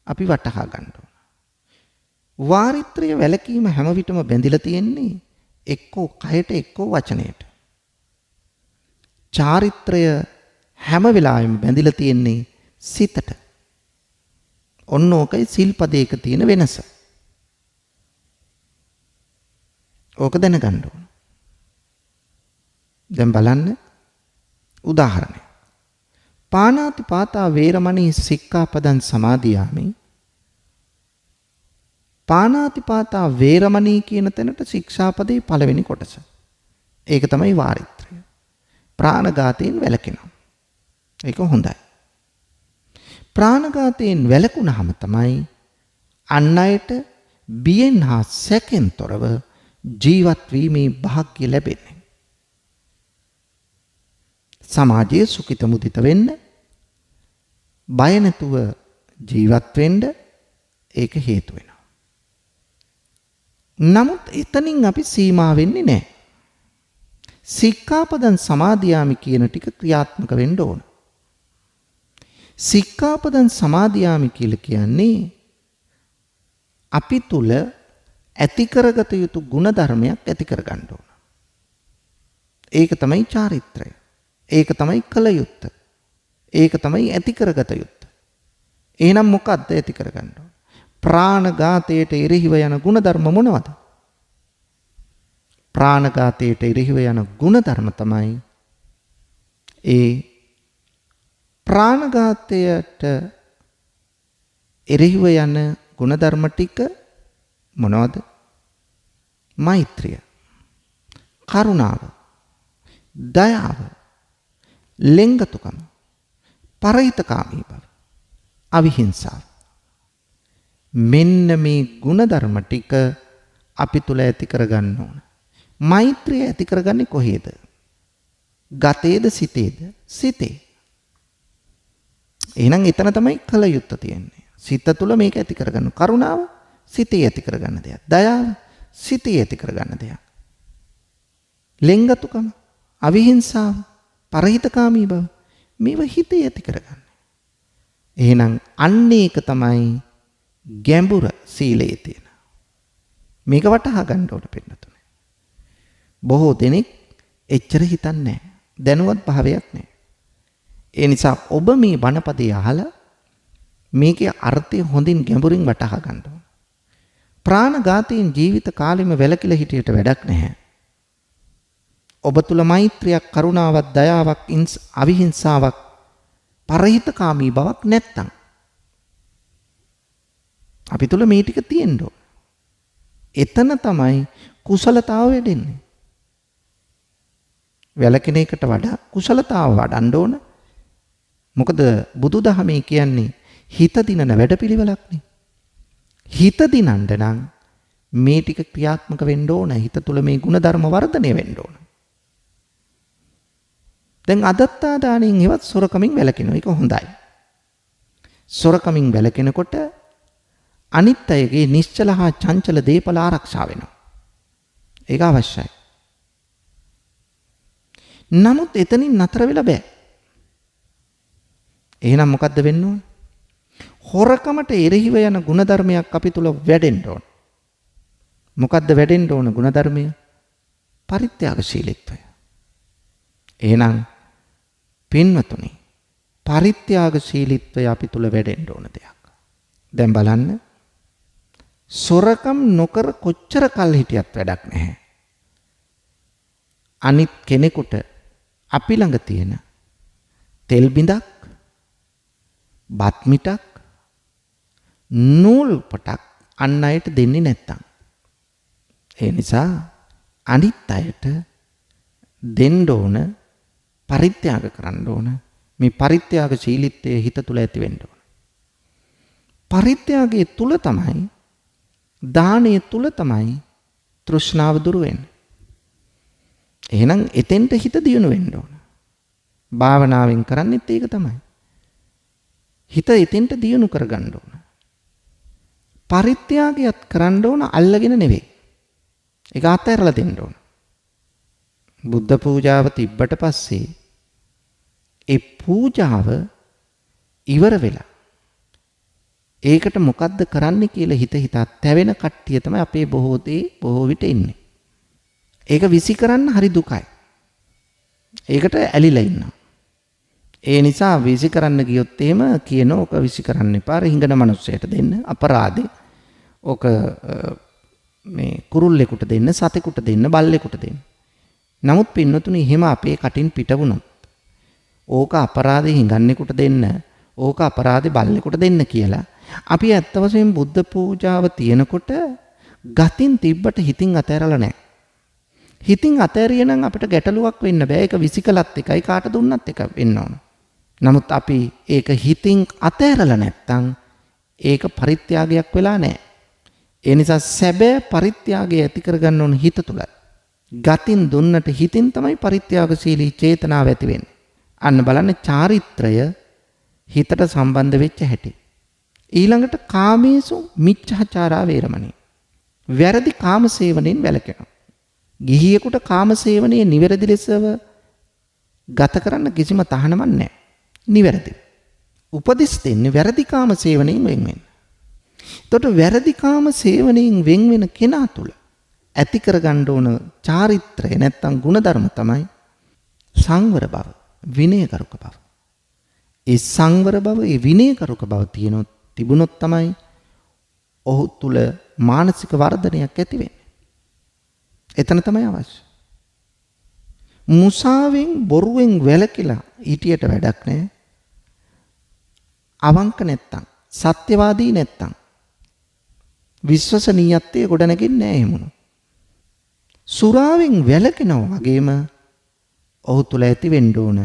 අපි වටහා ගන්න ඕන. වාරිත්‍රය වැලකීම හැම විටම බැඳිලා තියෙන්නේ එක්කෝ කයට එක්කෝ වචනයට. චාරිත්‍රය හැම වෙලාවෙම බැඳිලා තියෙන්නේ සිතට. ඔන්න ඕකයි සිල්පදයක තියෙන වෙනස. ඕක දැනගන්න ඕන. දැන් බලන්න උදාහරණයක්. පාණාති පාතා වේරමණී සික්ඛාපදං සමාදියාමි. පාණාති පාතා වේරමණී කියන තැනට ශික්ෂාපදේ පළවෙනි කොටස. ඒක තමයි වාරිත්‍රය. ප්‍රාණඝාතයෙන් වැළකෙනවා. ඒක හොඳයි. ප්‍රාණඝාතයෙන් වැළකුණාම තමයි අන් අයට බියෙන් හා සැකෙන් තොරව ජීවත් වීමේ වාසනාව ලැබෙන්නේ. සමාජයේ සුඛිත මුදිත වෙන්න බය නැතුව ජීවත් වෙන්න ඒක හේතු වෙනවා. නමුත් එතනින් අපි සීමා වෙන්නේ නැහැ. සික්ඛාපදං සමාදියාමි කියන ටික ක්‍රියාත්මක වෙන්න ඕන. සික්ඛාපදං සමාදියාමි කියලා කියන්නේ අපි තුල ඇති කරගත යුතු ගුණ ධර්මයක් ඇති කරගන්න ඕන. ඒක තමයි චාරිත්‍රය. ඒක තමයි කල යුත්තේ. ඒක තමයි ඇති කරගත යුත්තේ. එහෙනම් මොකක්ද ඇති කරගන්න ඕන? ප්‍රාණඝාතයට එරෙහිව යන ගුණධර්ම මොනවද? ප්‍රාණඝාතයට එරෙහිව යන ගුණධර්ම තමයි ඒ ප්‍රාණඝාතයට එරෙහිව යන ගුණධර්ම ටික මොනවද? මෛත්‍රිය, කරුණාව, දයාව, ලෙන්ගතුකම, පරහිතකාමී බව, අවිහිංසාව. මෙන්න මේ ගුණධර්ම ටික අපි තුල ඇති කරගන්න ඕන. මෛත්‍රිය ඇති කරගන්නේ කොහේද? ගතේද සිතේද? සිතේ. එහෙනම් එතන තමයි කල යුත්තේ තියෙන්නේ. සිත තුල මේක ඇති කරගන්න. කරුණාව සිතේ ඇති කරගන්න දෙයක්. දයාව සිතේ ඇති කරගන්න දෙයක්. ලෙන්ගතුකම, අවිහිංසාව, පරහිතකාමී බව මේව හිතේ ඇති කරගන්න. එහෙනම් අන්න ඒක තමයි ගැඹුර සීලයේ තියෙන. මේක වටහා ගන්න ඕන පින්නතුනේ. බොහෝ දෙනෙක් එච්චර හිතන්නේ නැහැ. දැනුවත් භාවයක් නැහැ. ඒ නිසා ඔබ මේ වනපදේ අහලා මේකේ අර්ථය හොඳින් ගැඹුරින් වටහා ගන්න ඕන. ප්‍රාණඝාතයෙන් ජීවිත කාලෙම වැළකීලා හිටියට වැඩක් නැහැ. ඔබ තුල මෛත්‍රියක්, කරුණාවක්, දයාවක්, අවිහිංසාවක්, පරහිතකාමී බවක් නැත්තම් අපි තුල මේ ටික තියෙන්න ඕන. එතන තමයි කුසලතාව වැඩෙන්නේ. වැළකෙන එකට වඩා කුසලතාව වඩන්න ඕන. මොකද බුදුදහමේ කියන්නේ හිත දිනන වැඩපිළිවෙලක්නේ. හිත දිනන්න නම් මේ ටික ක්‍රියාත්මක වෙන්න ඕන. හිත තුල මේ ಗುಣධර්ම වර්ධනය වෙන්න ඕන. දැන් අදත්තා දාණයෙන් ඉවත් සොරකමින් වැළකෙනවා. ඒක හොඳයි. සොරකමින් වැළකෙනකොට අනිත් අයගේ නිශ්චල හා චංචල දේපල ආරක්ෂා වෙනවා. ඒක අවශ්‍යයි. නමුත් එතනින් නතර වෙලා බෑ. එහෙනම් මොකද්ද වෙන්න ඕන? හොරකමට එරෙහිව යන ಗುಣධර්මයක් අපි තුල වැඩෙන්න ඕන. මොකද්ද වැඩෙන්න ඕන ಗುಣධර්මය? පරිත්‍යාගශීලීත්වය. එහෙනම් පින්වතුනි පරිත්‍යාගශීලීත්වය අපි තුල වැඩෙන්න ඕන දෙයක්. දැන් බලන්න සොරකම් නොකර කොච්චර කල් හිටියත් වැඩක් නැහැ. අනිත් කෙනෙකුට අපි ළඟ තියෙන තෙල් බිඳක්, බත් මිටක්, නූල් පටක් අන් අයට දෙන්නේ නැත්තම් ඒ නිසා අනිත් අයට දෙන්න ඕන, පරිත්‍යාග කරන්න ඕන. මේ පරිත්‍යාගශීලීත්වයේ හිත තුල ඇති වෙන්න ඕන. පරිත්‍යාගයේ තුල තමයි, දානයේ තුල තමයි තෘෂ්ණාව දුරු වෙන්නේ. එහෙනම් එතෙන්ට හිත දියුණු වෙන්න ඕන. භාවනාවෙන් කරන්නේත් ඒක තමයි. හිත එතෙන්ට දියුණු කරගන්න ඕන. පරිත්‍යාගයත් කරන්න ඕන අල්ලගෙන නෙවෙයි. ඒක අත්හැරලා දෙන්න ඕන. බුද්ධ පූජාව තිබ්බට පස්සේ ඒ පූජාව ඉවර වෙලා ඒකට මොකද්ද කරන්න කියලා හිත හිතා තැවෙන කට්ටිය තමයි අපේ බොහෝ විට ඉන්නේ. ඒක විසි කරන්න හරි දුකයි. ඒකට ඇලිලා ඉන්නවා. ඒ නිසා විසි කරන්න ගියොත් එහෙම කියන ඕක විසි කරන්න එපා. හිඟන මිනිස්සයට දෙන්න අපරාධේ. ඕක මේ කුරුල්ලෙකුට දෙන්න, සතෙකුට දෙන්න, බල්ලෙකුට දෙන්න. නමුත් පින්නතුනි එහෙම අපේ කටින් පිට වුණොත් ඕක අපරාධේ හිඟන්නෙකුට දෙන්න, ඕක අපරාධේ බල්ලෙකුට දෙන්න කියලා අපි ඇත්ත වශයෙන්ම බුද්ධ පූජාව තියෙනකොට ගතින් තිබ්බට හිතින් අතෑරලා නැහැ. හිතින් අතෑරිය නම් අපිට ගැටලුවක් වෙන්න බෑ. ඒක විසිකලත් එකයි කාට දුන්නත් එක වෙන්න ඕන. නමුත් අපි ඒක හිතින් අතෑරලා නැත්තම් ඒක පරිත්‍යාගයක් වෙලා නැහැ. ඒ නිසා සැබෑ පරිත්‍යාගය ඇති කරගන්න ඕන හිත තුලයි. ගතින් දුන්නට හිතින් තමයි පරිත්‍යාගශීලී චේතනාව ඇති වෙන්නේ. අන්න බලන්න චාරිත්‍රය හිතට සම්බන්ධ වෙච්ච හැටි. ඊළඟට කාමේසු මිච්ඡාචාරා වේරමණී. වැරදි කාම සේවනයෙන් වැළකෙනවා. ගිහියෙකුට කාම සේවනයේ නිවැරදි ලෙසව ගත කරන්න කිසිම තහනමක් නැහැ. නිවැරදි. උපදෙස් දෙන්නේ වැරදි කාම සේවනයෙන් වෙන් වෙන්න. එතකොට වැරදි කාම සේවනයෙන් වෙන් වෙන කෙනා තුල ඇති කරගන්න ඕන චාරිත්‍රය නැත්තම් ಗುಣධර්ම තමයි සංවර බව, විනයකරුක බව. ඒ සංවර බව, ඒ විනයකරුක බව තිබුණොත් තමයි ඔහු තුල මානසික වර්ධනයක් ඇති වෙන්නේ. එතන තමයි අවශ්‍ය. මුසාවෙන් බොරුවෙන් වැළකීලා හිටියට වැඩක් නැහැ. අවංක නැත්තම්, සත්‍යවාදී නැත්තම් විශ්වසනීයත්වයේ ගොඩ නැගෙන්නේ නැහැ එහෙමනො. සුරාවෙන් වැළකෙනවා වගේම ඔහු තුල ඇති වෙන්න ඕන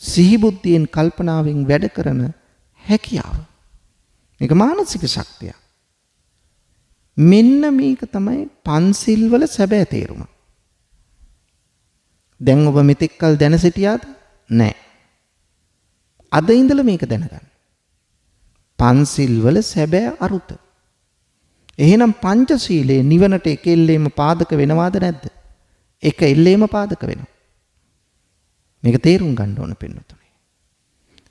සිහි බුද්ධියෙන් කල්පනාවෙන් වැඩ කරන හැකියාව. මේක මානසික ශක්තිය. මෙන්න මේක තමයි පන්සිල් වල සැබෑ තේරුම. දැන් ඔබ මෙතෙක් කල දැන සිටියාද? නැහැ. අද ඉඳලා මේක දැනගන්න. පන්සිල් වල සැබෑ අරුත. එහෙනම් පංචශීලයේ නිවනට එක එල්ලේම පාදක වෙනවාද නැද්ද? එක එල්ලේම පාදක වෙනවා. මේක තේරුම් ගන්න ඕන පින්නතුනේ.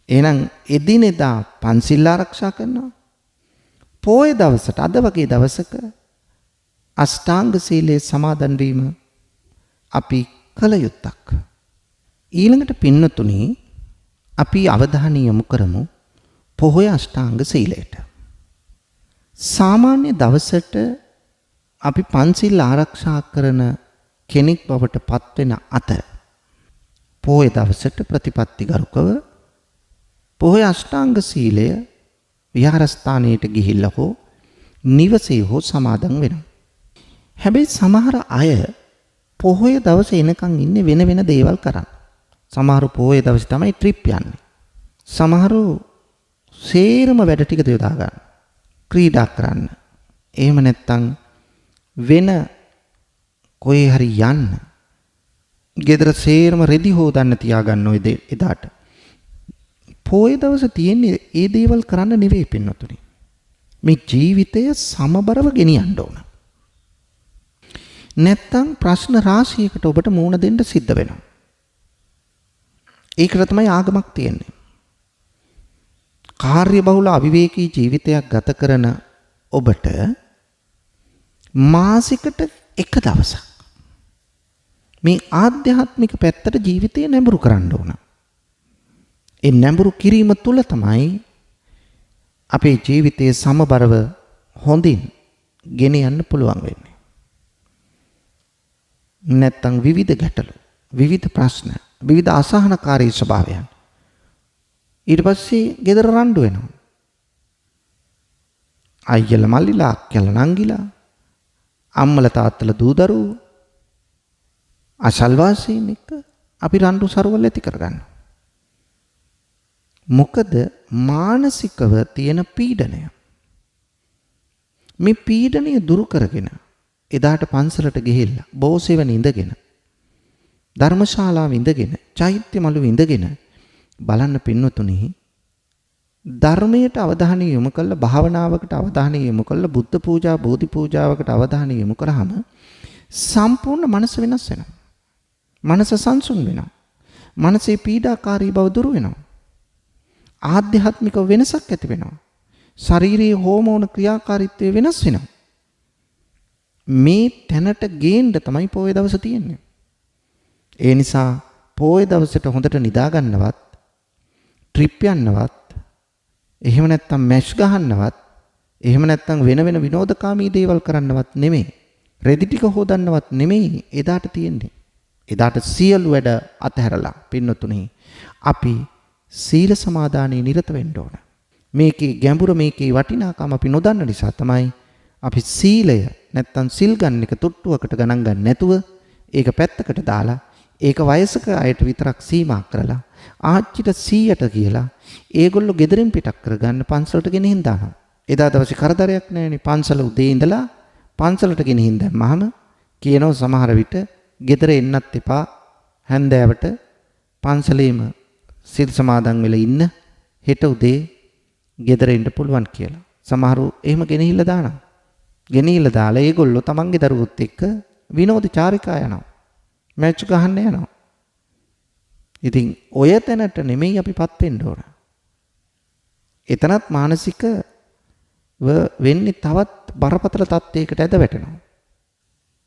එහෙනම් එදිනෙදා පන්සිල් ආරක්ෂා කරනවා. පොය දවසට අද වගේ දවසක අෂ්ටාංග සීලයේ සමාදන් වීම අපි කළ යුත්තක්. ඊළඟට පින්නතුනි අපි අවධානය යොමු කරමු පොහොය අෂ්ටාංග සීලයට. සාමාන්‍ය දවසට අපි පන්සිල් ආරක්ෂා කරන කෙනෙක් බවට පත්වෙන අතර පොහොය දවසට ප්‍රතිපත්තිගරුකව පොහොය අෂ්ටාංග සීලය විහාරස්ථානයට ගිහිල්ලා හෝ නිවසේ හෝ සමාදන් වෙනවා. හැබැයි සමහර අය පොහොය දවස එනකන් ඉන්නේ වෙන වෙන දේවල් කරන්. සමහරු පොහොය දවසේ තමයි ට්‍රිප් යන්නේ. සමහරු සේරම වැඩ ටික යොදා ගන්න. ක්‍රීඩා කරන්න. එහෙම නැත්තම් වෙන කොහේ හරි යන්න. ගෙදර සේරම රෙදි හොදන්න තියාගන්න ඔය එදාට. පොය දවස තියෙන්නේ ඒ දේවල් කරන්න නෙවෙයි පින්නතුනි. මේ ජීවිතය සමබරව ගෙනියන්න ඕන. නැත්තම් ප්‍රශ්න රාශියකට ඔබට මුහුණ දෙන්න සිද්ධ වෙනවා. ඒකට තමයි ආගමක් තියෙන්නේ. කාර්යබහුල අවිවේකී ජීවිතයක් ගත කරන ඔබට මාසිකට එක දවසක් මේ ආධ්‍යාත්මික පැත්තට ජීවිතය නැඹුරු කරන්න ඕන. ඒ නැඹුරු කිරීම තුළ තමයි අපේ ජීවිතයේ සමබරව හොඳින් ගෙන යන්න පුළුවන් වෙන්නේ. නැත්තම් විවිධ ගැටලු, විවිධ ප්‍රශ්න, විවිධ අසහනකාරී ස්වභාවයන් ඊට පස්සේ ගෙදර රණ්ඩු වෙනවා. අයියලා මල්ලිලා, අක්කලා නංගිලා, අම්මලා තාත්තලා දූ දරුවෝ, අසල්වාසීන් එක්ක අපි රණ්ඩු සරුවල් ඇති කරගන්නවා. මොකද මානසිකව තියෙන පීඩනය. මේ පීඩනය දුරු කරගෙන එදාට පන්සලට ගිහිල්ලා බෝසෙවණ ඉඳගෙන ධර්මශාලාව ඉඳගෙන චෛත්‍ය මළුව ඉඳගෙන බලන්න පින්නතුනි, ධර්මයට අවධානය යොමු කළා, භාවනාවකට අවධානය යොමු කළා, බුද්ධ පූජා, බෝධි පූජාවකට අවධානය යොමු කරාම සම්පූර්ණ මනස වෙනස් වෙනවා. මනස සංසුන් වෙනවා. මනසේ පීඩාකාරී බව දුරු වෙනවා. ආධ්‍යාත්මික වෙනසක් ඇති වෙනවා. ශාරීරික හෝමෝන ක්‍රියාකාරීත්වය වෙනස් වෙනවා. මේ තැනට ගේන්න තමයි පොය දවස තියෙන්නේ. ඒ නිසා පොය දවසට හොඳට නිදා ගන්නවත්, ට්‍රිප් යන්නවත්, එහෙම නැත්නම් මැෂ් ගහන්නවත්, එහෙම නැත්නම් වෙන වෙන විනෝදකාමී දේවල් කරන්නවත් නෙමෙයි. රෙදි ටික හොදන්නවත් නෙමෙයි එදාට තියෙන්නේ. එදාට සියලු වැඩ අතහැරලා පින්නතුනි අපි සීල සමාදානයේ නිරත වෙන්න ඕන. මේකේ ගැඹුර, මේකේ වටිනාකම අපි නොදන්න නිසා තමයි අපි සීලය නැත්තම් සිල් ගන්න එක තුට්ටුවකට ගණන් ගන්න නැතුව ඒක පැත්තකට දාලා ඒක වයසක අයට විතරක් සීමා කරලා ආච්චිට 100ට කියලා ඒගොල්ලෝ ගෙදරින් පිටක් කරගන්න පන්සලට ගෙනිහින් දානවා. එදා දවසේ කරදරයක් නැහැනේ. පන්සල උදේ ඉඳලා පන්සලට ගෙනිහින් දැම්මහම කියනවා සමහර විට ගෙදර එන්නත් එපා, හැන්දෑවට පන්සලේම සිල් සමාදන් වෙලා ඉන්න, හෙට උදේ ගෙදර එන්න පුළුවන් කියලා. සමහරු එහෙම ගෙනහිල්ලා දානවා. ගෙනහිල්ලා දාලා ඒගොල්ලෝ තමන්ගේ දරුවොත් එක්ක විනෝද චාරිකා යනවා. මැච් ගහන්න යනවා. ඉතින් ඔය තැනට නෙමෙයි අපිපත් වෙන්න ඕන. එතනත් මානසික වෙන්නේ තවත් බරපතල තත්යකට ඇද වැටෙනවා.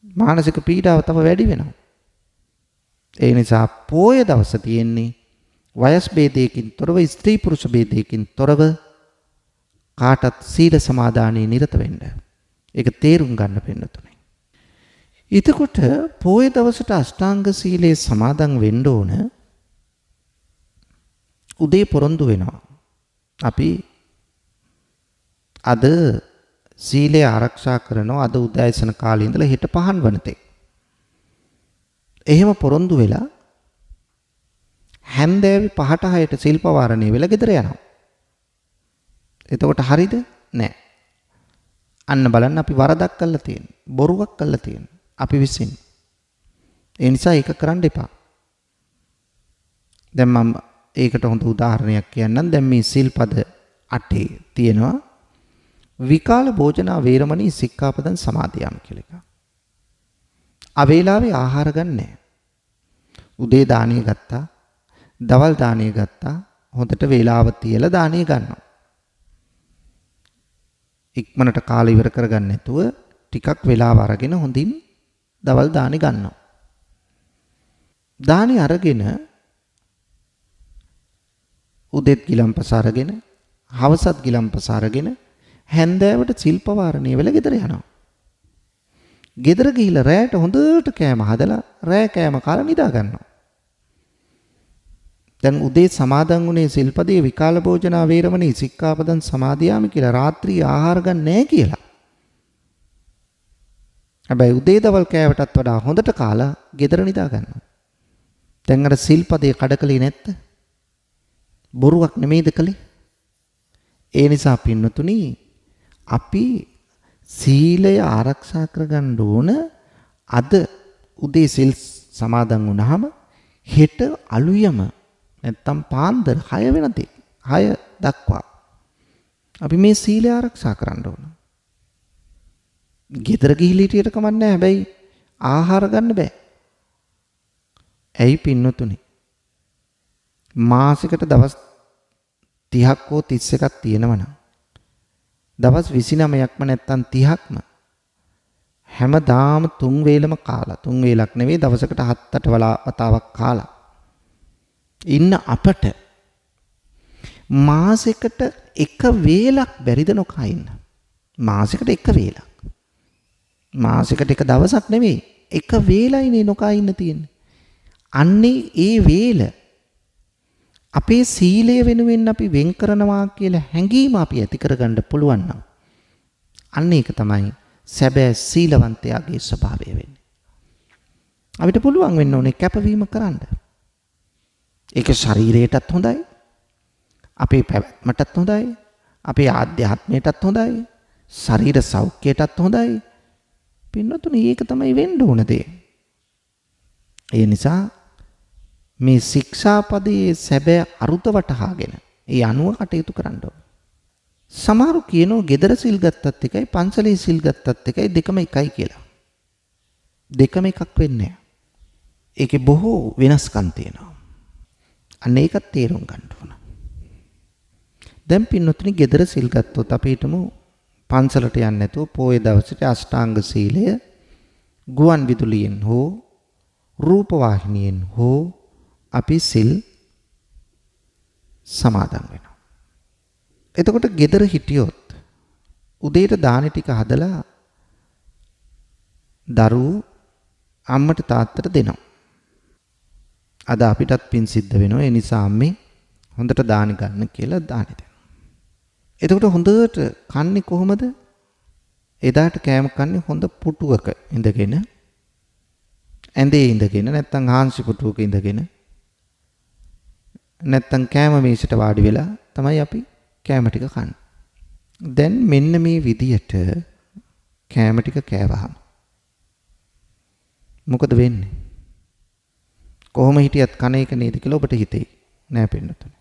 මානසික පීඩාව තව වැඩි වෙනවා. ඒ නිසා පොය දවස තියෙන්නේ වයස් ભેදයකින් තොරව, ස්ත්‍රී පුරුෂ ભેදයකින් තොරව කාටත් සීල සමාදානයේ නිරත වෙන්න. ඒක තේරුම් ගන්න වෙන්නතුනේ. එතකොට පොය දවසට අෂ්ටාංග සීලයේ සමාදන් වෙන්න ඕන. උදේ පොරොන්දු වෙනවා. අපි අද සීලය ආරක්ෂා කරනවා. අද උදෑසන කාලේ ඉඳලා හෙට පහන් වනතේ. එහෙම පොරොන්දු වෙලා හැන්දෑවේ 5ට 6ට සිල් පවාරණය වෙලා ගෙදර යනවා. එතකොට හරිද? නෑ. අන්න බලන්න අපි වරදක් කළා තියෙන්නේ. බොරුවක් කළා තියෙන්නේ. අපි විසින්. ඒ නිසා ඒක කරන්න එපා. දැන් මම ඒකට හොඳ උදාහරණයක් කියන්නම්. දැන් මේ සිල්පද 8 තියෙනවා විකාල භෝජනා වේරමණී සික්ඛාපදං සමාදියාම කියලා එක. අවේලාවේ ආහාර ගන්නෑ. උදේ දාණය ගත්තා, දවල් දාණය ගත්තා, හොඳට වේලාව තියලා දාණය ගන්නවා. ඉක්මනට කාලය ඉවර කරගන්න නැතුව ටිකක් වෙලාව අරගෙන හොඳින් දවල් දාණය ගන්නවා. දාණය අරගෙන උදේත් ගිලම්පස අරගෙන, හවසත් ගිලම්පස අරගෙන හැන්දෑවට සිල් පවාරණය වෙලා ගෙදර යනවා. ගෙදර ගිහිල්ලා රැයට හොඳට කෑම හදලා රැය කෑම කාලා නිදා ගන්නවා. දැන් උදේ සමාදන් වුණේ සිල්පදයේ විකාල භෝජනා වේරමණී සික්ඛාපදං සමාදියාමි කියලා රාත්‍රී ආහාර ගන්න නැහැ කියලා. හැබැයි උදේ දවල් කෑවටත් වඩා හොඳට කාලා ගෙදර නිදා ගන්නවා. දැන් අර සිල්පදයේ කඩකලේ නැත්ද? බොරුවක් නෙමෙයිද කලේ? ඒ නිසා පින්නතුනි අපි සීලය ආරක්ෂා කරගන්න ඕන. අද උදේ සිල් සමාදන් වුණාම හෙට අලුයම නැත්තම් පාන්දර 6 වෙනදී 6 දක්වා අපි මේ සීලය ආරක්ෂා කරන්න ඕන. ගෙදර ගිහිලි හිටියට කමක් නැහැ. හැබැයි ආහාර ගන්න බෑ. ඇයි පින්නතුනි? මාසෙකට දවස් 30ක් හෝ 31ක් තියෙනවනම් දවස් 29ක්ම නැත්තම් 30ක්ම හැමදාම 3 වේලම කාලා 3 වේලක් නෙවෙයි දවසකට 7-8 වතාවක් කාලා ඉන්න අපට මාසෙකට එක වේලක් බැරිද නොකා ඉන්න? මාසෙකට එක වේලක්. මාසෙකට එක දවසක් නෙවෙයි එක වේලයිනේ නොකා ඉන්න තියෙන්නේ. අන්නේ ඒ වේල අපේ සීලය වෙනුවෙන් අපි වෙන් කරනවා කියලා හැඟීම අපි ඇති කරගන්න පුළුවන් නම් අන්න ඒක තමයි සැබෑ සීලවන්තයාගේ ස්වභාවය වෙන්නේ. අපිට පුළුවන් වෙන්න ඕනේ කැපවීම කරන්න. ඒක ශරීරයටත් හොඳයි. අපේ පැවැත්මටත් හොඳයි. අපේ ආධ්‍යාත්මයටත් හොඳයි. ශරීර සෞඛ්‍යයටත් හොඳයි. පින්නතුනි ඒක තමයි වෙන්න ඕන දේ. ඒ නිසා මේ ශික්ෂාපදයේ සැබෑ අරුත වටහාගෙන ඒ අනුව කටයුතු කරන්න ඕන. සමහරු කියනවා gedara සිල් ගත්තත් එකයි පන්සලේ සිල් ගත්තත් එකයි දෙකම එකයි කියලා. දෙකම එකක් වෙන්නේ නැහැ. ඒකේ බොහෝ වෙනස්කම් තියෙනවා. අන්න ඒකත් තේරුම් ගන්න ඕන. දැන් පින්නතුනි gedara සිල් ගත්තොත් අපි හිතමු පන්සලට යන්නේ නැතුව පොයේ දවසට අෂ්ටාංග සීලය ගුවන් විදුලියෙන් හෝ රූප වාහිනියෙන් හෝ අපි සිල් සමාදන් වෙනවා. එතකොට gedara හිටියොත් උදේට දානි ටික හදලා දරුවෝ අම්මට තාත්තට දෙනවා. අද අපිටත් පින් සිද්ධ වෙනවා. ඒ නිසා අම්මේ හොඳට දානි ගන්න කියලා දානි දෙනවා. එතකොට හොඳට කන්නේ කොහොමද? එදාට කෑම කන්නේ හොඳ පුටුවක ඉඳගෙන ඇඳේ ඉඳගෙන නැත්නම් හාන්සි පුටුවක ඉඳගෙන නැත්තම් කෑම මේසට වාඩි වෙලා තමයි අපි කෑම ටික කන්නේ. දැන් මෙන්න මේ විදියට කෑම ටික කෑවහම මොකද වෙන්නේ? කොහොම හිටියත් කන එක නේද කියලා ඔබට හිතෙයි. නෑ පින්නතුනේ.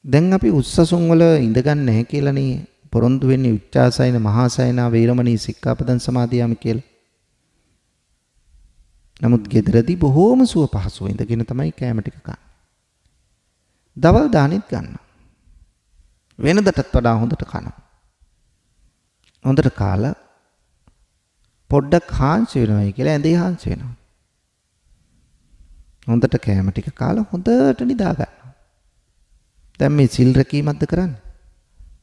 දැන් අපි උස්සසුන් වල ඉඳගන්නේ නැහැ කියලානේ පොරොන්දු වෙන්නේ උච්චාසයන මහාසයන වේරමණී සික්ඛාපදං සමාදියාමි කියලා. නමුත් ගෙදරදී බොහෝම සුව පහසුව ඉඳගෙන තමයි කෑම ටික කන්නේ. දවල් දානෙත් ගන්නවා. වෙනදටත් වඩා හොඳට කනවා. හොඳට කාලා පොඩ්ඩක් හාන්සි වෙනවයි කියලා ඇඳේ හාන්සි වෙනවා. හොඳට කෑම ටික කාලා හොඳට නිදා ගන්නවා. දැන් මේ සිල් රැකීමක්ද කරන්නේ?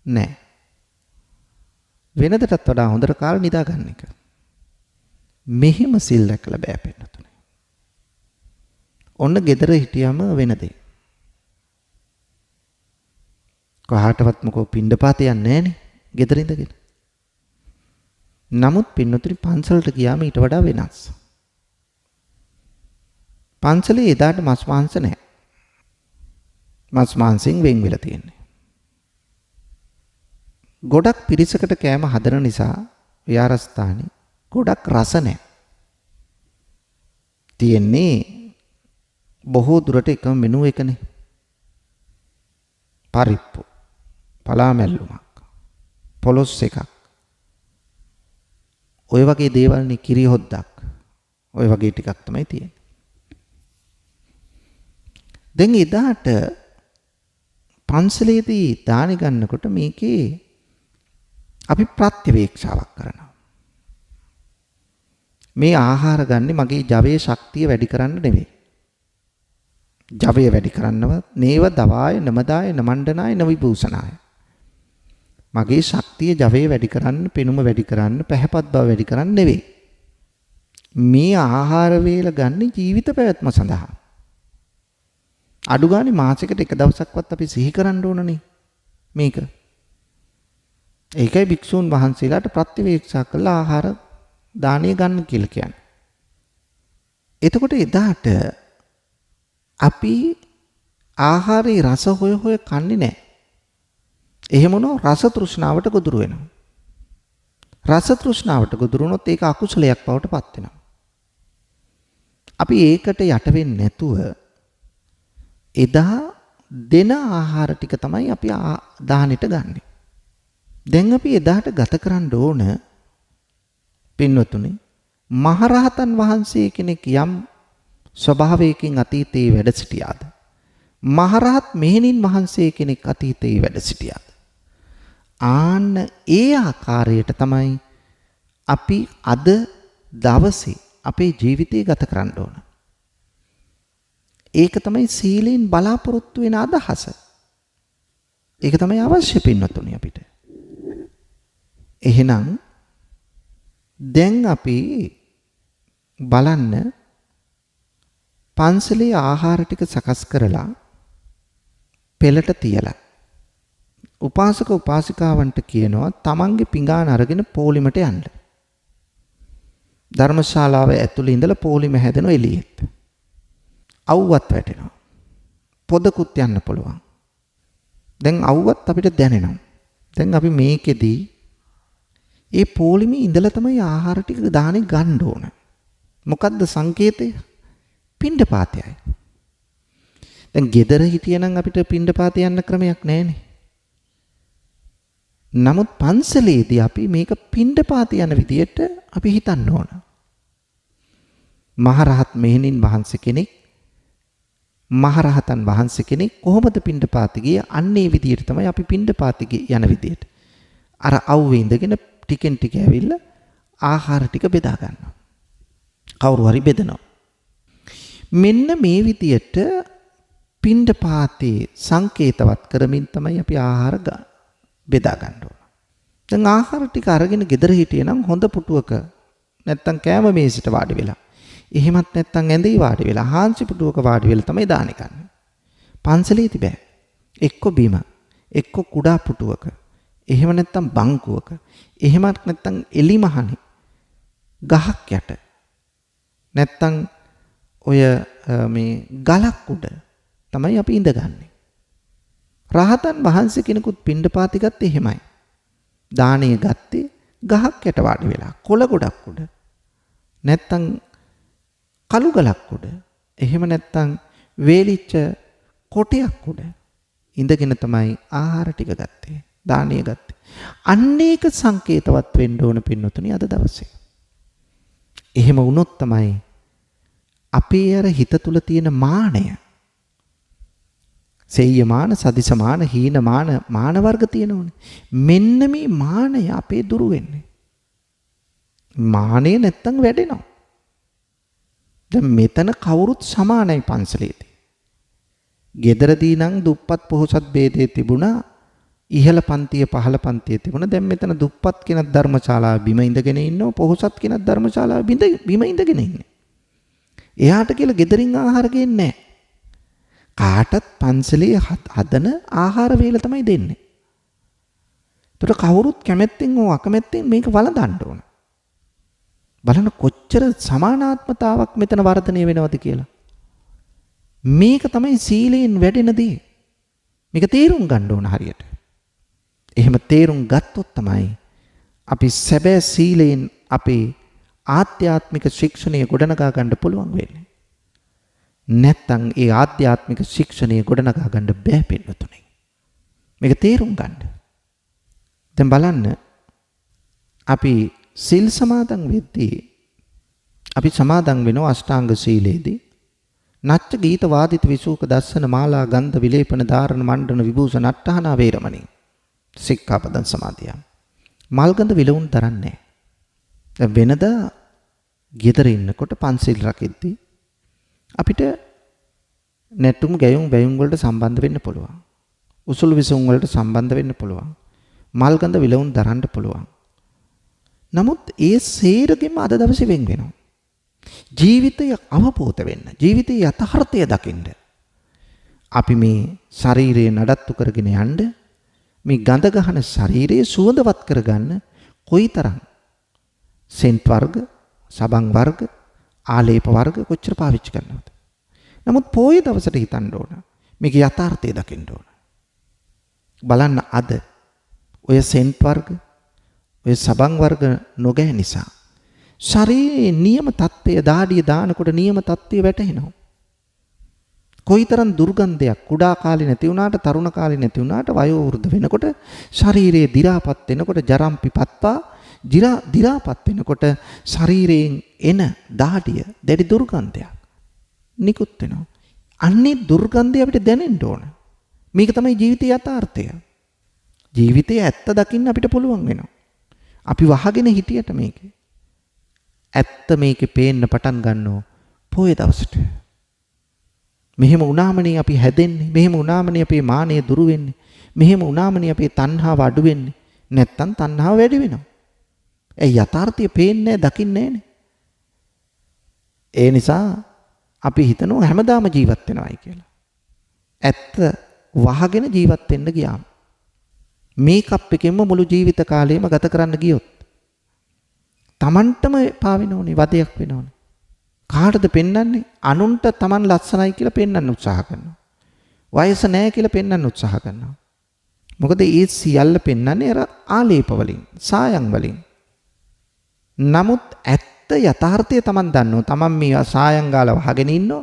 නෑ. වෙනදටත් වඩා හොඳට කාලා නිදා ගන්න එක. මෙහෙම සිල් රැකලා බෑ පින්නතුනේ. ඔන්න ගෙදර හිටියම වෙන දේ. කොහාටවත් මොකෝ පිණ්ඩපාත යන්නේ නෑනේ ගෙදර ඉඳගෙන. නමුත් පින්නතුනි පන්සලට ගියාම ඊට වඩා වෙනස්. පන්සලේ එදාට මස් මාංශ නැහැ. මස් මාංශෙන් වෙන් වෙලා තියෙන්නේ. ගොඩක් පිරිසකට කෑම හදන නිසා විහාරස්ථානේ ගොඩක් රස නැහැ. තියෙන්නේ බොහෝ දුරට එකම මෙනු එකනේ. පරිප්පු, පලාමැල්ලුමක්, පොලොස් එකක්. ඔය වගේ දේවල්නේ කිරි හොද්දක්. ඔය වගේ ටිකක් තමයි තියෙන්නේ. දැන් එදාට පන්සලේදී දානි ගන්නකොට මේකේ අපි ප්‍රත්‍යවේක්ෂාවක් කරනවා. මේ ආහාර ගන්න මගේ ජවයේ ශක්තිය වැඩි කරන්න නෙවෙයි. ජවය වැඩි කරන්නව නේව දවාය නමදාය නමණ්ඩනාය නවිභූෂනාය. මගේ ශක්තිය ජවයේ වැඩි කරන්න, පෙනුම වැඩි කරන්න, පැහැපත් බව වැඩි කරන්න නෙවෙයි. මේ ආහාර වේල ගන්න ජීවිත පැවැත්ම සඳහා. අඩු ගානේ මාසෙකට එක දවසක්වත් අපි සිහි කරන්න ඕනනේ මේක. ඒකයි භික්ෂූන් වහන්සේලාට ප්‍රත්‍යවේක්ෂා කළ ආහාර දානය ගන්න කියලා කියන්නේ. එතකොට එදාට අපි ආහාරේ රස හොය හොය කන්නේ නැහැ. එහෙම වුණොත් රස තෘෂ්ණාවට ගොදුරු වෙනවා. රස තෘෂ්ණාවට ගොදුරු වුණොත් ඒක අකුසලයක් බවට පත් වෙනවා. අපි ඒකට යට වෙන්නේ නැතුව එදා දෙන ආහාර ටික තමයි අපි දානෙට ගන්නෙ. දැන් අපි එදාට ගත කරන්න ඕන පින්වතුනි මහරහතන් වහන්සේ කෙනෙක් යම් ස්වභාවයකින් අතීතයේ වැඩ සිටියාද? මහරහත් මෙහෙණින් වහන්සේ කෙනෙක් අතීතයේ වැඩ සිටියාද? ආන්න ඒ ආකාරයට තමයි අපි අද දවසේ අපේ ජීවිතය ගත කරන්න ඕන. ඒක තමයි සීලෙන් බලාපොරොත්තු වෙන අදහස. ඒක තමයි අවශ්‍ය පින්වතුනි අපිට. එහෙනම් දැන් අපි බලන්න පන්සලේ ආහාර ටික සකස් කරලා පෙළට තියලා උපාසක උපාසිකාවන්ට කියනවා තමන්ගේ පිඟාන අරගෙන පොලිමට යන්න. ධර්මශාලාව ඇතුළේ ඉඳලා පොලිම හැදෙන එළියෙත්. අවුවත් වැටෙනවා. පොදකුත් යන්න පුළුවන්. දැන් අවුවත් අපිට දැනෙනවා. දැන් අපි මේකෙදී ඒ පොලිමේ ඉඳලා තමයි ආහාර ටික දාන්නේ ගන්න ඕන. මොකද්ද සංකේතය? පිණ්ඩපාතයයි. දැන් ගෙදර හිටියනම් අපිට පිණ්ඩපාතය යන්න ක්‍රමයක් නැහැනේ. නමුත් පන්සලේදී අපි මේක පිණ්ඩපාත යන විදියට අපි හිතන්න ඕන. මහරහත් මෙහෙණින් වහන්සේ කෙනෙක් මහරහතන් වහන්සේ කෙනෙක් කොහොමද පිණ්ඩපාත ගියේ? අන්නේ විදියට තමයි අපි පිණ්ඩපාත යන විදියට. අර අවුවේ ඉඳගෙන ටිකෙන් ටික ඇවිල්ලා ආහාර ටික බෙදා ගන්නවා. කවුරු හරි බෙදනවා. මෙන්න මේ විදියට පිණ්ඩපාතේ සංකේතවත් කරමින් තමයි අපි ආහාර බෙදා ගන්න ඕන. දැන් ආහාර ටික අරගෙන ගෙදර හිටියනම් හොඳ පුටුවක නැත්තම් කෑම මේසෙට වාඩි වෙලා. එහෙමත් නැත්තම් ඇඳේ වාඩි වෙලා හාන්සි පුටුවක වාඩි වෙලා තමයි දාන ගන්න. පන්සලේදී බෑ. එක්ක බිම, එක්ක කුඩා පුටුවක. එහෙම නැත්තම් බංකුවක. එහෙමත් නැත්තම් එලිමහනේ. ගහක් යට. නැත්තම් ඔය මේ ගලක් උඩ තමයි අපි ඉඳගන්නේ. රහතන් වහන්සේ කෙනෙකුත් පිණ්ඩපාති ගත්තේ එහෙමයි. දාණය ගත්තේ ගහක් යට වාඩි වෙලා, කොළ ගොඩක් උඩ. නැත්තම් කළු ගලක් උඩ. එහෙම නැත්තම් වේලිච්ච කොටයක් උඩ ඉඳගෙන තමයි ආහාර ටික ගත්තේ. දාණය ගත්තේ. අන්නේක සංකේතවත් වෙන්න ඕන පින්නතුනි අද දවසේ. එහෙම වුණොත් තමයි අපේ අර හිත තුල තියෙන මානය සෙය්‍යමාන සදිසමාන හීනමාන මාන වර්ග තියෙනවනේ. මෙන්න මේ මානය අපේ දුරු වෙන්නේ. මානෙ නැත්තම් වැඩෙනවා. දැන් මෙතන කවුරුත් සමානයි පන්සලේදී. ගෙදරදී නම් දුප්පත් පොහොසත් ભેදේ තිබුණා. ඉහළ පන්තිය පහළ පන්තිය තිබුණා. දැන් මෙතන දුප්පත් කෙනෙක් ධර්මශාලාව බිම ඉඳගෙන ඉන්නවා. පොහොසත් කෙනෙක් ධර්මශාලාව බිම ඉඳගෙන ඉන්නේ. එයාට කියලා ගෙදරින් ආහාර ගේන්නේ නැහැ. කාටත් පන්සලේ හදන ආහාර වේල තමයි දෙන්නේ. ඒතර කවුරුත් කැමැත්තෙන් හෝ අකමැත්තෙන් මේක වළඳන්න ඕන. බලන්න කොච්චර සමානාත්මතාවක් මෙතන වර්ධනය වෙනවද කියලා. මේක තමයි සීලයෙන් වැඩෙන දේ. මේක තේරුම් ගන්න ඕන හරියට. එහෙම තේරුම් ගත්තොත් තමයි අපි සැබෑ සීලයෙන් අපේ ආධ්‍යාත්මික ශික්ෂණය ගොඩනගා ගන්න පුළුවන් වෙන්නේ. නැත්තම් ඒ ආධ්‍යාත්මික ශික්ෂණය ගොඩනගා ගන්න බෑ පින්වතුනි. මේක තේරුම් ගන්න. දැන් බලන්න අපි සිල් සමාදන් වෙද්දී අපි සමාදන් වෙනවා අෂ්ටාංග සීලේදී. නච්ච ගීත වාදිත විසූක දස්සන මාලා ගන්ධ විලේපන ධාරණ මණ්ඩන විභූෂණ අට්ඨහනා වේරමණී. සික්ඛාපදං සමාදියා. මල්ගඳ විලවුන් දරන්නේ නැහැ. වෙනදා ගෙදර ඉන්නකොට පන්සිල් රකිද්දී අපිට නැටුම් ගැයුම් බැයුම් වලට සම්බන්ධ වෙන්න පුළුවන්. උසුළු විසුම් වලට සම්බන්ධ වෙන්න පුළුවන්. මල්ගඳ විලවුන් දරන්න පුළුවන්. නමුත් ඒ සේරගෙම අද දවසේ වෙන් වෙනවා. ජීවිතය අවබෝධ වෙන්න, ජීවිතයේ යථාර්ථය දකින්න. අපි මේ ශරීරය නඩත්තු කරගෙන යන්න, මේ ගඳ ගහන ශරීරය සුවඳවත් කරගන්න කොයිතරම් සෙන්ට් වර්ග, සබන් වර්ග, ආලේප වර්ග කොච්චර පාවිච්චි කරනවද? නමුත් පොයේ දවසට හිතන්න ඕන. මේක යථාර්ථය දකින්න ඕන. බලන්න අද ඔය සෙන්ට් වර්ග, ඔය සබන් වර්ග නොගෑ නිසා ශරීරයේ නියම තත්ත්වය දාඩිය දානකොට නියම තත්ත්වය වැටහෙනවා. කොයිතරම් දුර්ගන්ධයක් කුඩා කාලේ නැති වුණාට තරුණ කාලේ නැති වුණාට වයෝ වෘද්ධ වෙනකොට ශරීරයේ දි รา පත් වෙනකොට ජරම්පිපත්වා දි รา පත් වෙනකොට ශරීරයෙන් එන දහඩිය දැඩි දුර්ගන්ධයක් නිකුත් වෙනවා. අන්නේ දුර්ගන්ධය අපිට දැනෙන්න ඕන. මේක තමයි ජීවිතයේ යථාර්ථය. ජීවිතයේ ඇත්ත දකින්න අපිට පුළුවන් වෙනවා. අපි වහගෙන හිටියට මේකේ ඇත්ත මේකේ පේන්න පටන් ගන්නවා පොයේ දවසට. මෙහෙම වුණාමනේ අපි හැදෙන්නේ. මෙහෙම වුණාමනේ අපේ මානය දුරු වෙන්නේ. මෙහෙම වුණාමනේ අපේ තණ්හාව අඩු වෙන්නේ. නැත්තම් තණ්හාව වැඩි වෙනවා. ඒ යථාර්ථය පේන්නේ දකින්නේ නැහනේ. ඒ නිසා අපි හිතනවා හැමදාම ජීවත් වෙනවයි කියලා. ඇත්ත වහගෙන ජීවත් වෙන්න ගියාම මේකප් එකෙන්ම මුළු ජීවිත කාලයම ගත කරන්න ගියොත් Tamanටම පාවෙනෝනේ වදයක් වෙනෝනේ. කාටද පෙන්වන්නේ? අනුන්ට Taman ලස්සනයි කියලා පෙන්වන්න උත්සාහ කරනවා. වයස නැහැ කියලා පෙන්වන්න උත්සාහ කරනවා. මොකද ඒ සියල්ල පෙන්වන්නේ අර ආලේප වලින්, සායම් වලින්. නමුත් ඇත්ත යථාර්ථය Taman දන්නෝ. Taman මේ සායම් ගාලා වහගෙන ඉන්නෝ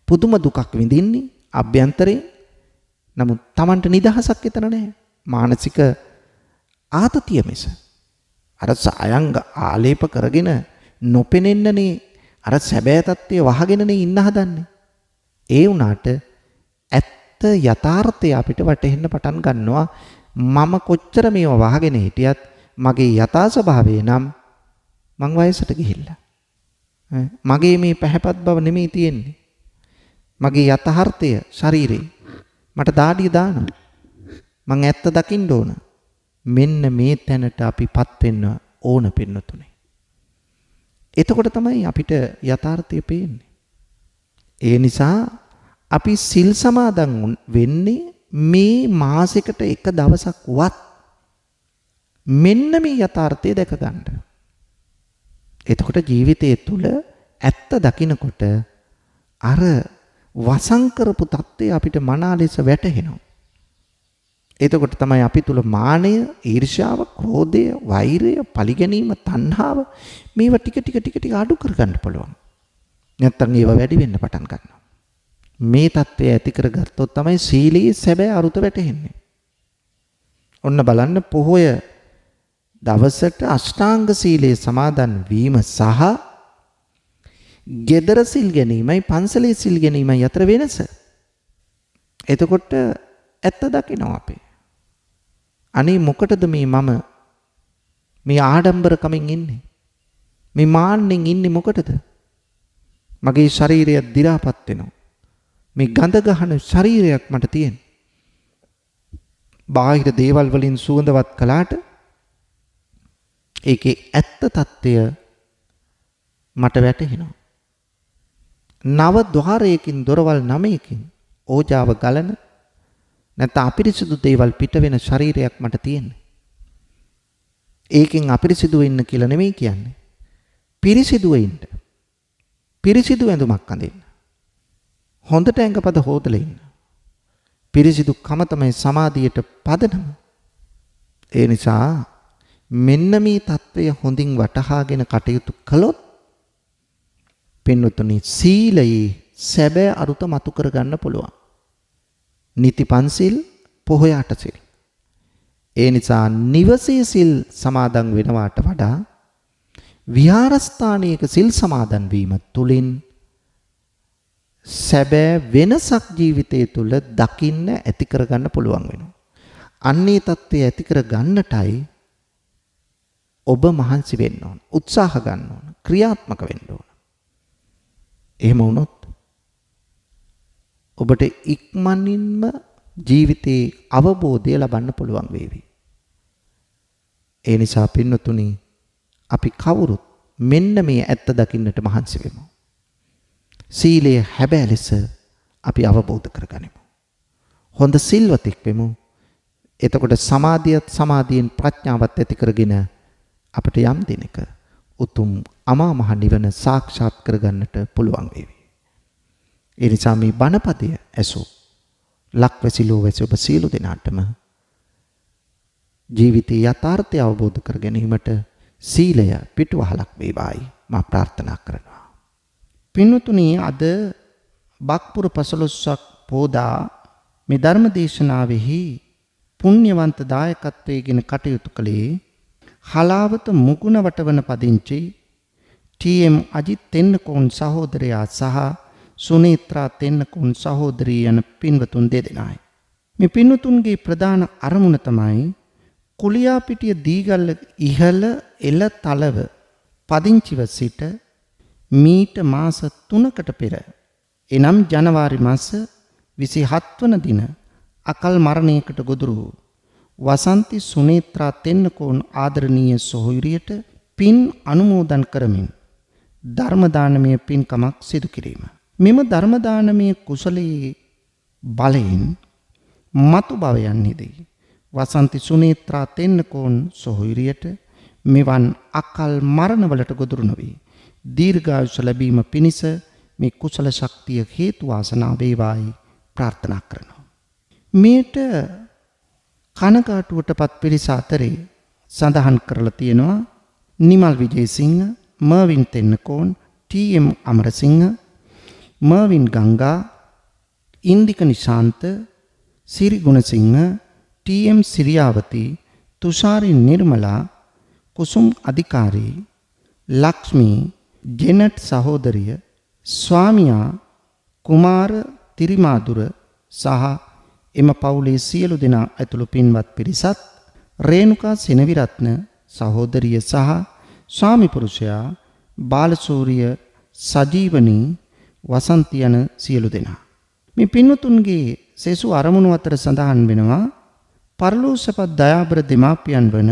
පුදුම දුකක් විඳින්නේ අභ්‍යන්තරේ. නමුත් Tamanට නිදහසක් විතර නැහැ. මානසික ආතතිය මිස අර සායම් ආලේප කරගෙන නොපෙනෙන්නනේ අර සැබෑ තත්ත්වය වහගෙනනේ ඉන්න හදන්නේ. ඒ වුණාට ඇත්ත යථාර්ථය අපිට වැටහෙන්න පටන් ගන්නවා. මම කොච්චර මේව වහගෙන හිටියත් මගේ යථා ස්වභාවය නම් මං වයසට ගිහිල්ලා. මගේ මේ පැහැපත් බව නෙමෙයි තියෙන්නේ. මගේ යථාර්ථය ශරීරේ මට දාඩිය දානවා. මං ඇත්ත දකින්න ඕන. මෙන්න මේ තැනට අපිපත් වෙන්න ඕන පින්නතුනේ. එතකොට තමයි අපිට යථාර්ථය පේන්නේ. ඒ නිසා අපි සිල් සමාදන් වෙන්නේ මේ මාසෙකට එක දවසක් වත් මෙන්න මේ යථාර්ථය දැක ගන්න. එතකොට ජීවිතයේ තුල ඇත්ත දකිනකොට අර වසං කරපු தත්ත්වය අපිට මනා ලෙස වැටහෙනවා. එතකොට තමයි අපි තුල මානය, ඊර්ෂ්‍යාව, ක්‍රෝධය, වෛරය, පලිගැනීම, තණ්හාව මේවා ටික අඩු කරගන්න පුළුවන්. නැත්තම් ඒවා වැඩි වෙන්න පටන් ගන්නවා. මේ தත්ත්වය ඇති කරගත්තොත් තමයි සීලයේ සැබෑ අරුත වැටහෙන්නේ. ඔන්න බලන්න පොහොය දවසට අෂ්ටාංග සීලයේ සමාදන් වීම සහ ගෙදර සිල් ගැනීමයි පන්සලේ සිල් ගැනීමයි අතර වෙනස. එතකොට ඇත්ත දකිනවා අපි. අනේ මොකටද මම මේ ආඩම්බරකමින් ඉන්නේ? මේ මාන්නෙන් ඉන්නේ මොකටද? මගේ ශරීරය දි รา පත් වෙනවා. මේ ගඳ ගහන ශරීරයක් මට තියෙන. බාහිර දේවල් වලින් සුවඳවත් කළාට ඒකේ ඇත්ත తত্ত্বය මට වැටහෙනවා. නව ద్వාරයකින් දොරවල් 9කින් ඕජාව ගලන නැත්නම් අපිරිසිදු දේවල් පිට වෙන ශරීරයක් මට තියෙන්නේ. ඒකෙන් අපිරිසිදු වෙන්න කියලා නෙමෙයි කියන්නේ. පිරිසිදු වෙන්න. පිරිසිදු ඇඳුමක් අඳින්න. හොඳට ඇඟපද හොදලා ඉන්න. පිරිසිදුකම තමයි සමාධියට පදනම. ඒ නිසා මෙන්න මේ తත්වය හොඳින් වටහාගෙන කටයුතු කළොත් පින්වතුනි සීලයේ සැබෑ අරුත මතු කරගන්න පුළුවන්. නිති පන්සිල් පොහොය අටසිල්. ඒ නිසා නිවසේ සිල් සමාදන් වෙනවාට වඩා විහාරස්ථානයක සිල් සමාදන් වීම තුළින් සැබෑ වෙනසක් ජීවිතය තුළ දකින්න ඇති කරගන්න පුළුවන් වෙනවා. අන්නේ தත්ත්වය ඇති කර ගන්නටයි ඔබ මහන්සි වෙන්න ඕන. උත්සාහ ගන්න ඕන. ක්‍රියාත්මක වෙන්න ඕන. එහෙම වුණොත් ඔබට ඉක්මනින්ම ජීවිතේ අවබෝධය ලබන්න පුළුවන් වේවි. ඒ නිසා පින්නතුනි අපි කවුරුත් මෙන්න මේ ඇත්ත දකින්නට මහන්සි වෙමු. සීලය හැබෑ ලෙස අපි අවබෝධ කරගනිමු. හොඳ සිල්වතෙක් වෙමු. එතකොට සමාධියෙන් ප්‍රඥාවත් ඇති කරගෙන අපිට යම් දිනක උතුම් අමා මහ නිවන සාක්ෂාත් කරගන්නට පුළුවන් වේවි. ඒ නිසා මේ බණපදය ඇසූ ලක්වැසිලෝ වැසි ඔබ සියලු දෙනාටම ජීවිතයේ යථාර්ථය අවබෝධ කර ගැනීමට සීලය පිටුවහලක් වේවායි මා ප්‍රාර්ථනා කරනවා. පින්වතුනි අද බක්පුර 15ක් පෝදා මේ ධර්ම දේශනාවෙහි පුණ්‍යවන්ත දායකත්වයෙන් කටයුතු කළේ හලාවත මුගුණ වටවන පදිංචි ටී.එම්. අජිත් තෙන්නකෝන් සහෝදරයා සහ සුනේත්‍රා තෙන්නකෝන් සහෝදරිය යන පින්වතුන් දෙදෙනායි. මේ පින්වතුන්ගේ ප්‍රධාන අරමුණ තමයි කුලියාපිටිය දීගල්ල ඉහළ එළ තලව පදිංචිව සිට මීට මාස 3කට පෙර එනම් ජනවාරි මාස 27 වන දින අකල් මරණයකට ගොදුරු වසන්ති සුනේත්‍රා තෙන්නකෝන් ආදරණීය සොහොයුරියට පින් අනුමෝදන් කරමින් ධර්ම දානමය පින්කමක් සිදු කිරීම. මෙම ධර්ම දානමය කුසලයේ බලයෙන් මතු භවයන්හිදී වසන්ති සුනේත්‍රා තෙන්නකෝන් සොහොයුරියට මෙවන් අකල් මරණවලට ගොදුරු නොවේ දීර්ඝායුෂ ලැබීම පිණිස මේ කුසල ශක්තිය හේතු වාසනා වේවායි ප්‍රාර්ථනා කරනවා. මේට කනගාටුවටපත් පිරිස අතරේ සඳහන් කරලා තියෙනවා නිමල් විජේසිංහ, මර්වින් තෙන්නකෝන්, ටී.එම්. අමරසිංහ, මර්වින් ගංගා, ඉන්දික නිශාන්ත, සිරි ගුණසිංහ, ටී.එම්. සිරියාවති, තුෂාරි නිර්මලා, කුසුම් අධිකාරී, ලක්ෂ්මී, ජෙනට් සහෝදරිය, ස්වාමියා කුමාර තිරිමාදුර සහ එම පවුලේ සියලු දෙනා ඇතුළු පින්වත් පිරිසත්, රේණුකා සෙනවිරත්න සහෝදරිය සහ ස්වාමි පුරුෂයා බාලසූරිය සජීවනී වසන්ති යන සියලු දෙනා. මේ පින්වතුන්ගේ සෙසු අරමුණු අතර සඳහන් වෙනවා පරලෝසපත් දයාබර දෙමාපියන් වන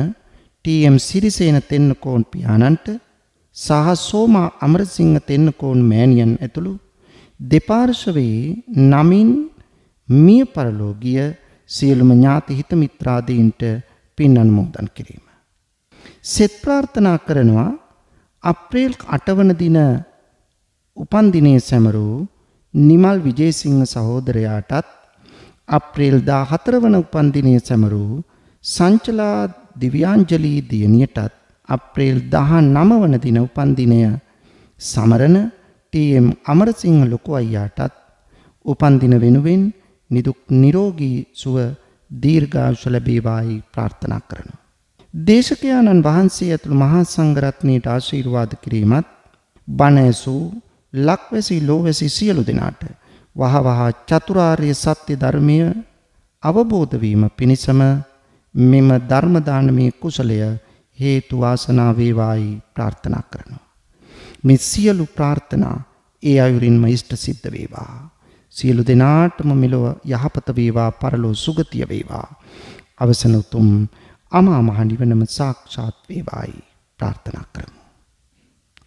ටී.එම්. සිරිසේන තෙන්නකෝන් පියාණන්ට සහ සෝමා අමරසිංහ තෙන්නකෝන් මෑණියන් ඇතුළු දෙපාර්ශවයේ නමින් මිය පරලෝකීය සියලුම ඥාති හිත මිත්‍රාදීන්ට පින් අනුමෝදන් කිරීම. සෙත් ප්‍රාර්ථනා කරනවා අප්‍රේල් 8 වන දින උපන් දිනයේ සැමරූ නිමල් විජේසිංහ සහෝදරයාටත් අප්‍රේල් 14 වන උපන් දිනයේ සැමරූ සංචලා දිව්‍යාංජලි දියණියටත් අප්‍රේල් 19 වන දින උපන් දිනය සමරන ටී.එම්. අමරසිංහ ලොකු අයියාටත් උපන් දින වෙනුවෙන් නිදුක් නිරෝගී සුව දීර්ඝායුෂ ලැබේවායි ප්‍රාර්ථනා කරනවා. දේශකයාණන් වහන්සේ ඇතුළු මහා සංඝරත්නයට ආශිර්වාද කිරීමත් බණ ඇසූ ලක්වැසි ලෝවැසි සියලු දෙනාට වහවහ චතුරාර්ය සත්‍ය ධර්මය අවබෝධ වීම පිණිසම මෙම ධර්ම දානමය කුසලය හේතු වාසනා වේවායි ප්‍රාර්ථනා කරනවා. මේ සියලු ප්‍රාර්ථනා ඒ අයුරින්ම ඉෂ්ට සිද්ධ වේවා. සියලු දෙනාටම මෙලොව යහපත වේවා, පරලොව සුගතිය වේවා. අවසන උතුම් අමා මහ නිවනම සාක්ෂාත් වේවායි ප්‍රාර්ථනා කරමු.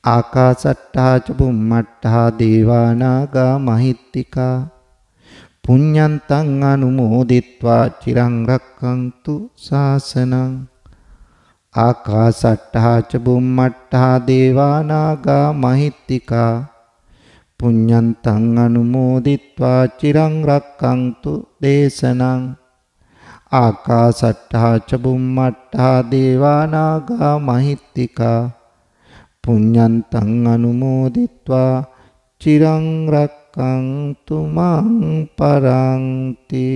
ආකාසට්ටා ච බුම්මට්ටා දේවා නාග මහිත්‍තිකා පුඤ්ඤන්තං අනුමෝදිත්වා චිරං රක්ඛන්තු ශාසනං. ආකාසට්ටා ච බුම්මට්ටා දේවා නාග මහිත්‍තිකා පුඤ්ඤන්තං අනුමෝදිත්වා චිරං රක්ඛන්තු දේශනං. ආකාසට්ටා ච බුම්මට්ටා දේවා නාග මහිත්‍තිකා පුඤ්ඤන්තං අනුමෝදිත්වා චිරං රක්ඛන්තු මං පරන්ති.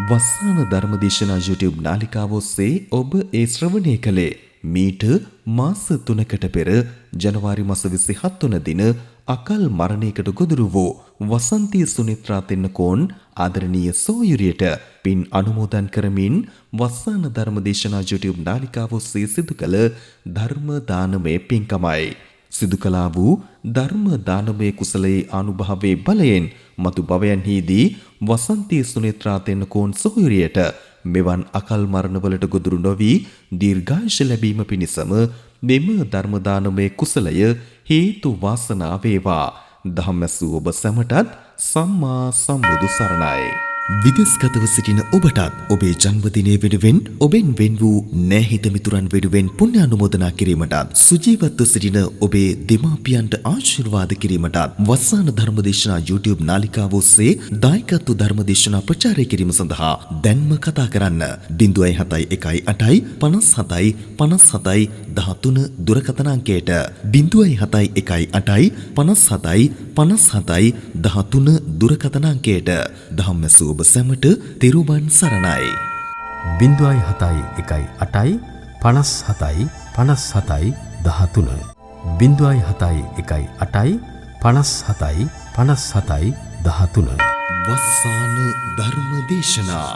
වස්සාන ධර්මදේශනා YouTube නාලිකාව ඔස්සේ ඔබ ඒ ශ්‍රවණය කළේ මීට මාස 3කට පෙර ජනවාරි මාස 27 වන දින අකල් මරණයකට ගොදුරු වූ වසන්ති සුනේත්‍රා තෙන්නකෝන් ආදරණීය සොහොයුරියට පින් අනුමෝදන් කරමින් වස්සාන ධර්මදේශනා YouTube නාලිකාව ඔස්සේ සිදු කළ ධර්ම දානමය පින්කමයි. සිදු කළා වූ ධර්ම දානමය කුසලයේ අනුභවයේ බලයෙන් මතු භවයන්හිදී වසන්ති සුනේත්‍රා තෙන්නකෝන් සොහොයුරියට මෙවන් අකල් මරණවලට ගොදුරු නොවි දීර්ඝායුෂ ලැබීම පිණිසම මෙම ධර්ම දානමය කුසලය හේතු වාසනා වේවා. ධම්මසු ඔබ සැමටත් සම්මා සම්බුදු සරණයි. විදෙස්ගතව සිටින ඔබටත් ඔබේ ජන්මදිනය වෙනුවෙන් ඔබෙන් වෙන් වූ නෑහිත මිතුරන් වෙනුවෙන් පුණ්‍යානුමෝදනා කිරීමටත් සුජීවත්ව සිටින ඔබේ දෙමාපියන්ට ආශිර්වාද කිරීමටත් වස්සාන ධර්මදේශනා YouTube නාලිකාව ඔස්සේ දායකත්ව ධර්මදේශනා ප්‍රචාරය කිරීම සඳහා දැන්ම කතා කරන්න 071 57 57 13 දුරකථන අංකයට 071 57 57 13 දුරකථන අංකයට ධම්මසූ ඔබ සැමට තෙරුවන් සරණයි. 071 8යි 57යි 57යි 13 071 8යි 57යි 57යි 13 වස්සාන ධර්මදේශනා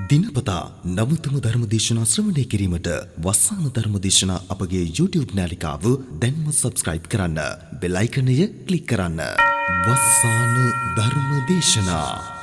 දිනපතා නවතම ධර්මදේශනා ශ්‍රවණය කිරීමට වස්සාන ධර්මදේශනා අපගේ YouTube නාලිකාව දැන්ම subscribe කරන්න. බෙල් අයිකනය ක්ලික් කරන්න. වස්සාන ධර්මදේශනා